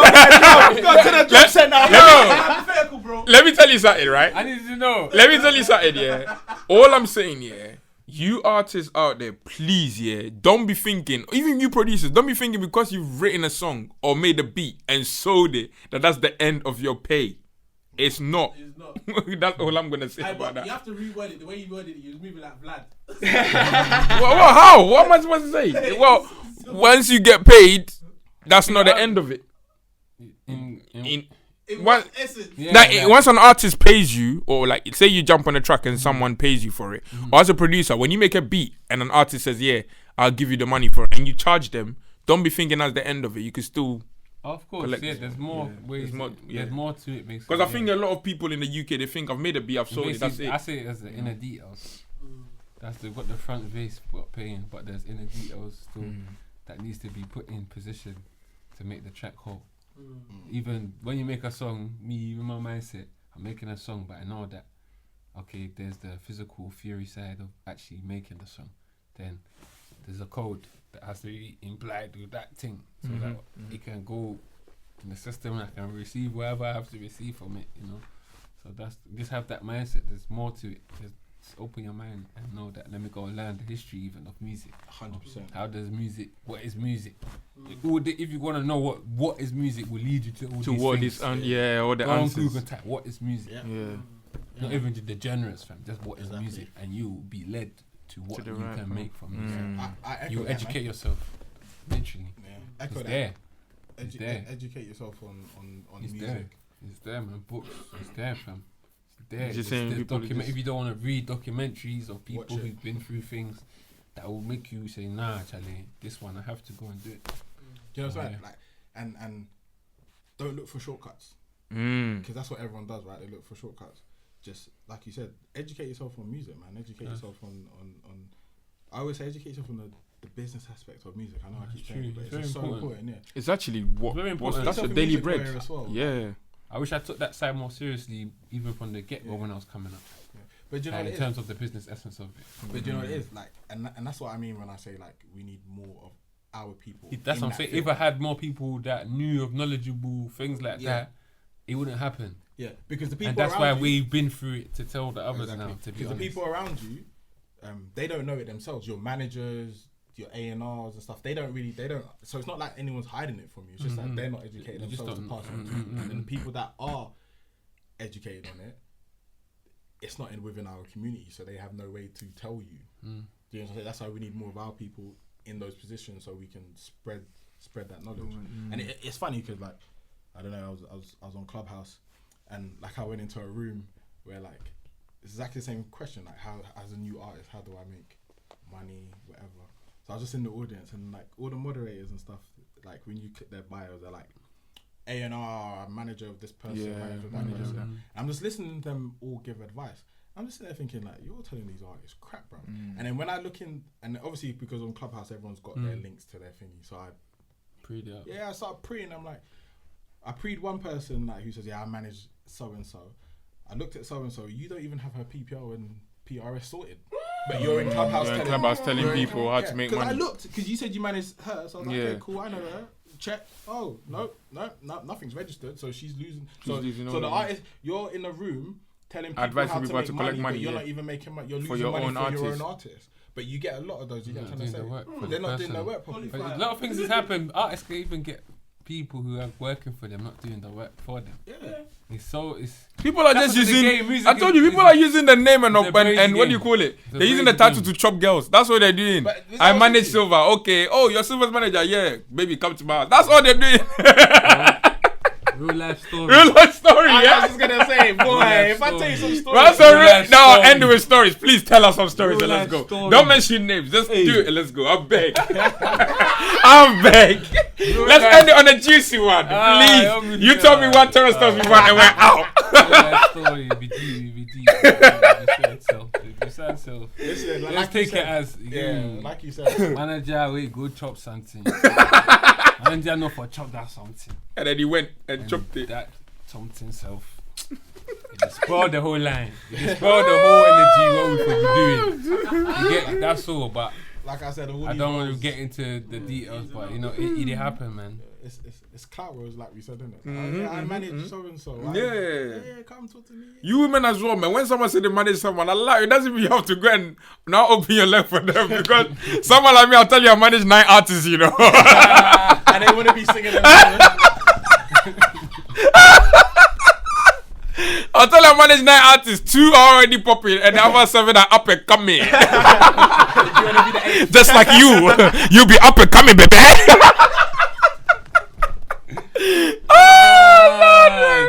to the job center. Hypothetical, bro. Let me tell you something, right? I need to know. Let me tell you something, yeah. All I'm saying, yeah, you artists out there, please, yeah, don't be thinking, even you producers, don't be thinking because you've written a song or made a beat and sold it, that's the end of your pay. It's not. It's not. That's all I'm gonna say about that. You have to reword it. The way you worded it, you was moving like Vlad. well, how? What am I supposed to say? Well, once you get paid, that's not the end of it. Once an artist pays you, or like say you jump on a track and someone pays you for it, or as a producer, when you make a beat and an artist says, "Yeah, I'll give you the money for it," and you charge them, don't be thinking that's the end of it. You can still. Of course, there's more ways. There's more to it, basically. Because I think a lot of people in the UK, they think I've made a beat, I've sold it, that's it. I say it as the inner details. That's what the front base got paying, but there's inner details still that needs to be put in position to make the track whole. Even when you make a song, even my mindset, I'm making a song, but I know that, okay, there's the physical theory side of actually making the song. Then there's a code that has to be implied with that thing, so that it can go in the system and I can receive whatever I have to receive from it, you know. So just have that mindset. There's more to it. Just open your mind and know that. Let me go learn the history even of music. 100%. How does music? What is music? If you want to know what is music, will lead you to all these things. All the go answers. on Google and type what is music. Not even the degenerates, fam. Just what is music, and you will be led to what you can make from music. You educate yourself, literally. Echo it's that. there. Educate yourself on it's music. There. It's there, man. Books. It's there, fam. It's there. Just saying if you don't want to read documentaries of people who've been through things, that will make you say, nah, Charlie, this one I have to go and do it. Do you know what I'm saying? Like, and don't look for shortcuts, because that's what everyone does, right? They look for shortcuts. Just like you said, educate yourself on music, man. Educate yourself on. I always say educate yourself on the business aspect of music. I know I keep saying it, but it's so important. Yeah, it's actually very important. That's a daily bread. Well, yeah. I wish I took that side more seriously, even from the get-go when I was coming up. Yeah. But you know, in terms of the business essence of it. But you know what it is like, and that's what I mean when I say like we need more of our people. That's what I'm saying. If I had more people that knew of knowledgeable things like that, it wouldn't happen. Yeah, because the people and that's around why you, we've been through it to tell the others now. To be honest, because the people around you, they don't know it themselves. Your managers, your A&Rs and stuff, they don't. So it's not like anyone's hiding it from you. It's just that they're not educated themselves to pass it on to you. And the people that are educated on it, it's not within our community, so they have no way to tell you. You know, that's why we need more of our people in those positions, so we can spread that knowledge. And it's funny because, like, I don't know, I was on Clubhouse, and like I went into a room where like it's exactly the same question, like how as a new artist, how do I make money, whatever. So I was just in the audience, and like all the moderators and stuff, like when you click their bios, they're like A&R, manager of this person, manager of that person. And I'm just listening to them all give advice. I'm just sitting there thinking like, you're telling these artists crap, bro. And then when I look in, and obviously because on Clubhouse everyone's got their links to their thingy, so I preed it up. I started preing. I'm like, I preed one person like who says, I manage so and so. I looked at so and so. You don't even have her PPO and PRS sorted, but you're in Clubhouse. Telling people how to make money. Because I looked, because you said you manage her, so I was like, okay, cool, I know her. Check. Oh no, nothing's registered, so she's losing. So the artist, you're in a room telling people how to make money, but you're not even making money. You're losing your money own for your own artist. But you get a lot of those. You get trying to say, they're not doing their work properly. A lot of things has happened. Artists can even get people who are working for them not doing the work for them. People are just using. I told you, people are using the name and what do you call it? They're using the title to chop girls. That's what they're doing. I manage Silver. Okay. Oh, you're Silver's manager. Yeah, baby, come to my house. That's all they're doing. Real life story. Real life story, I yeah? was just gonna say, boy, life if I tell you some story. stories. That's a Real real. life No, story. end with stories. Please tell us some stories Real and let's life go. story. Don't mention names. Just Hey. do it and let's go. I beg. I beg. Let's end it on a juicy one, please. You told me one Terence tells me one and we're out. Real life story. Be deep. Be sad self. Listen, Let's like you take it said, as like you said. manager. Wait, go chop something. Manager know for chop that something. And then he went and chopped it. That something self. It spoiled the whole line. It spoiled the whole energy what we could be doing. You get that's all, but Like I said, all I these don't want to roles, get into the details. But you know, it happened, man. It's clout roles, like we said, isn't it? I manage so and so. Yeah. Come talk to me. You women as well, man. When someone say they manage someone, I like it. Doesn't mean you have to go and now open your leg for them because someone like me, I'll tell you I manage 9 artists, you know. And they want to be singing them. I'll tell you I manage 9 artists, 2 are already popping and the other 7 are up and coming. Just like you. You'll be up and coming, baby.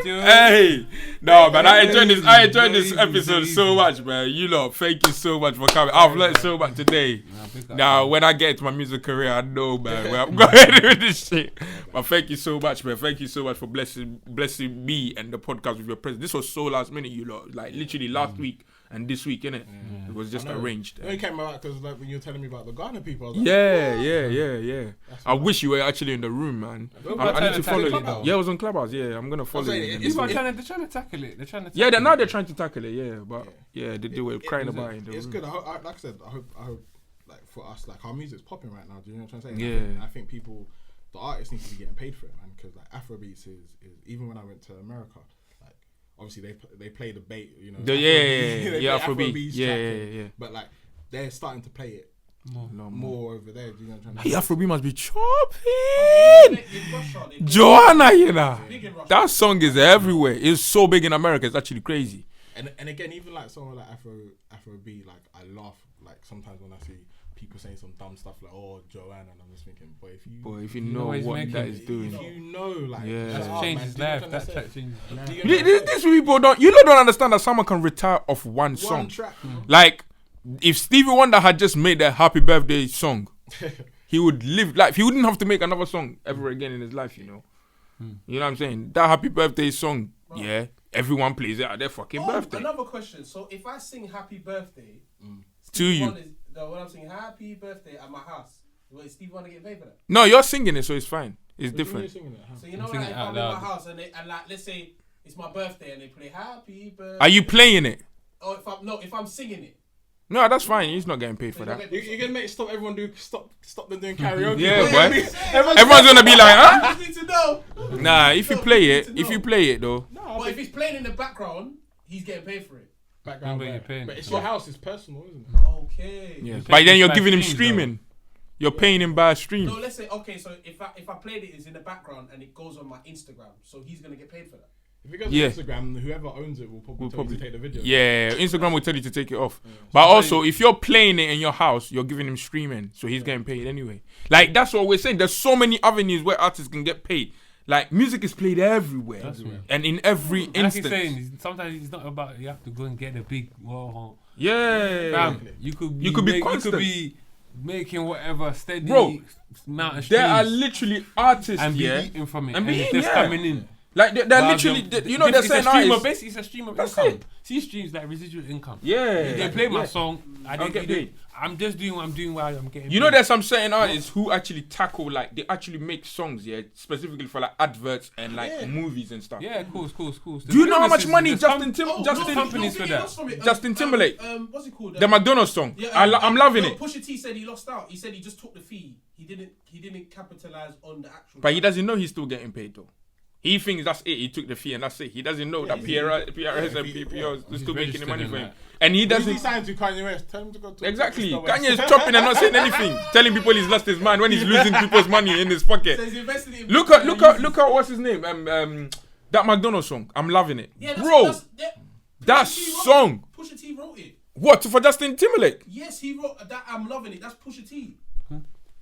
Hey, no, man, I enjoyed this episode so much, man. You lot, thank you so much for coming. I've learned so much today. Now, when I get into my music career, I know, man, where I'm going to do this shit. But thank you so much, man. Thank you so much for blessing me and the podcast with your presence. This was so last minute, you lot. Like, literally last week and this week, innit? It was just arranged. It came out because like when you were telling me about the Ghana people. I was like, Yeah. I wish you were actually in the room, man. I need to follow you. Clubhouse? Yeah, it was on Clubhouse. Yeah, I'm gonna follow you. They're trying to tackle it. They're trying to. Yeah, now they're trying to tackle it. Yeah, but they were crying about it in the It's room. good. Like I said, I hope, like for us, like our music's popping right now. Do you know what I'm saying? Yeah. I think people, the artists need to be getting paid for it, man. Because like Afrobeats is even when I went to America, like obviously they play the bait, you know. Yeah, Afrobeats. Yeah. But like they're starting to play it more over there. Do you know what I'm trying to Hey, say? Afrobeat must be chopping. Joanna, you know, that song is everywhere. It's so big in America. It's actually crazy. And again, even like someone like Afrobeat, like I laugh like sometimes when I see people saying some dumb stuff like, "Oh, Joanna," and I'm just thinking, if you know what that is doing. if you know, like, Yeah. that's Changed his life. That track changed his life. These people don't understand that someone can retire off one song. one track. Like, if Stevie Wonder had just made a happy birthday song, he would live life. He wouldn't have to make another song ever again in his life, you know. You know what I'm saying? That happy birthday song, yeah, everyone plays it at their fucking birthday. Another question. So if I sing happy birthday To you. When I'm singing happy birthday at my house, will Steve want to get paid for that? No, you're singing it, so it's fine. It's different. So you know, I'm singing like, it if out I'm in loud. my house and like, let's say it's my birthday and they play happy birthday. Are you playing it? Or if I'm singing it. No, that's fine. He's not getting paid for that. You're gonna make stop them doing karaoke. Yeah, boy. Everyone's gonna be like, huh? I just need to know. Nah, if you play it though. But if he's playing in the background, he's getting paid for it. Background, Remember you're paying. but it's your house, it's personal, isn't it? Okay. Yeah. pay But then you're by giving him streams, streaming. You're paying him by a stream. No, let's say so if I played it's in the background and it goes on my Instagram, so he's gonna get paid for that. If it goes Yeah. on Instagram, whoever owns it will probably tell you to take the video. Yeah, Instagram will tell you to take it off. But also, if you're playing it in your house, you're giving him streaming, so he's getting paid anyway. Like, that's what we're saying. There's so many avenues where artists can get paid. Like, music is played everywhere. That's right. And in every Like he's instance. saying, sometimes it's not about you have to go and get a big wall. Yeah. Bam. You could be making whatever steady Bro, amount of There are streams literally artists, and be yeah. eating from it. And And be it's eating, just yeah. coming in. Like, they're literally, they're it's saying a stream of, artists. basically it's a stream of That's income. it. See, streams like residual income. Yeah. They play my Yeah. song. I I'll don't get get paid. I'm just doing what I'm doing while I'm getting You know, paid. there's some certain artists who actually tackle, like, they actually make songs, yeah, specifically for, like, adverts and, like, movies and stuff. Yeah, cool. Do you know how much money Justin companies for that. Justin Timberlake. What's it called? The McDonald's song. Yeah, I'm loving it. Pusha T said he lost out. He said he just took the fee. He didn't capitalize on the actual. But he doesn't know he's still getting paid, though. He thinks that's it. He took the fee and that's it. He doesn't know that PRS and PPO is still making the money for him. And he Who's doesn't. he signed to Kanye West? Tell him to go to Exactly. Mr. West. Kanye is chopping and not saying anything. Telling people he's lost his mind when he's losing people's money in his pocket. So he's invested in Look at what's his name? That McDonald's song. I'm loving it. Yeah, Bro, that Pusha T wrote song. it. Pusha T wrote it. What, for Justin Timberlake? Yes, he wrote that. I'm loving it. That's Pusha T.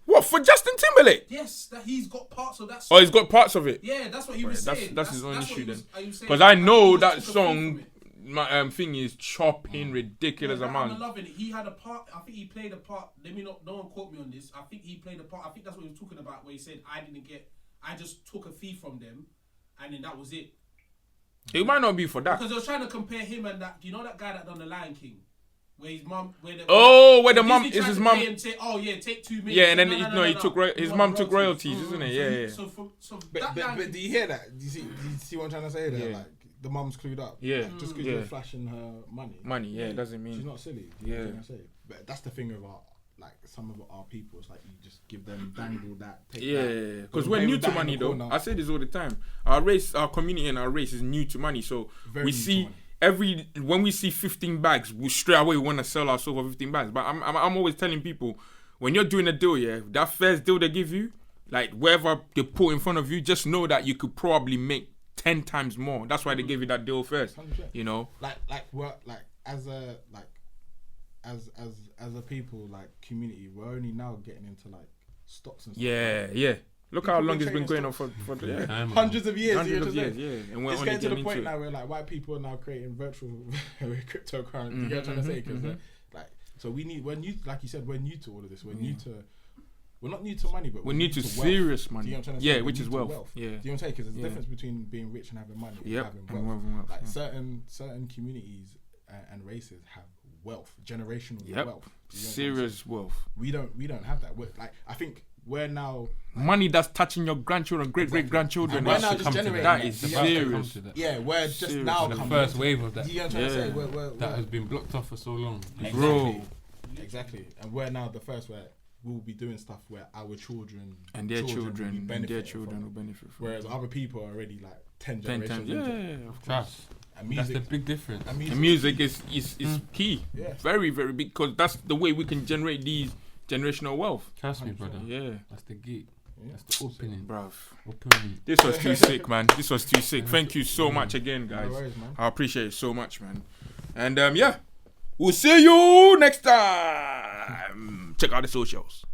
What, What, for Justin Timberlake? Yes, that he's got parts of that Oh, song. he's got parts of it. Yeah, that's what he was Right, saying. that's his own what issue he then. was saying. Because I know He that took a fee song, from it. my thing is chopping ridiculous I'm amount. loving it. He had a part. I think he played a part. No one quote me on this. I think he played a part. I think that's what he was talking about, where he said, I just took a fee from them, and then that was it. It might not be for that. Because they were trying to compare him and that. Do you know that guy that done the Lion King, where his mum, where the mum is his mum. Say, oh yeah, take 2 million. Yeah, and then no, he took his mum took royalties, isn't it? Yeah. But do you hear that? Do you see what I'm trying to say there? Yeah. Like the mum's clued up. Yeah. Just because you're flashing her money. Yeah, it doesn't mean she's not silly. Do you know what I'm trying to say? But that's the thing about like some of our people. It's like you just give them dangle that. Because we're new to money though. I say this all the time. Our race, our community, and our race is new to money. So we see when we see 15 bags, we straight away want to sell ourselves for 15 bags. But I'm always telling people, when you're doing a deal, that first deal they give you, like wherever they put in front of you, just know that you could probably make 10 times more. That's why they give you that deal first. 100%. You know, as a people like community, we're only now getting into like stocks and stuff. Yeah. Look how long it's been going on for hundreds of years. Hundreds of years, yeah. And we're it's only getting to the into point it. now where like white people are now creating virtual cryptocurrency. You get what I'm trying to say? Because like, so we need, we're new, like you said, we're new to all of this. We're new to, we're not new to money, but we're new to serious money. Do you know what I'm trying to say? Which is wealth. Do Yeah. you know what I'm saying? Because there's a difference between being rich and having money. Yep. And And having wealth. wealth. Like certain communities and races have wealth, generational wealth. Serious wealth. We don't have that. We're, like, I think we're now money that's touching your grandchildren, great grandchildren. And we're now just generating that is serious. Yeah, we're just now the coming first into wave of that. You know what I'm trying to say? We're, that has been blocked off for so long. Exactly. And we're now the first where we'll be doing stuff where our children and their children will benefit from. Whereas other people are already like 10 generations into of course. And music, that's the big difference. And music is key. Yeah. Very, very big, because that's the way we can generate these generational wealth. Trust me, brother. Yeah. That's the gate. That's the opening. Bruv. Opening. This was too sick, man. This was too sick. Thank you so much again, guys. No worries, man. I appreciate it so much, man. And we'll see you next time. Check out the socials.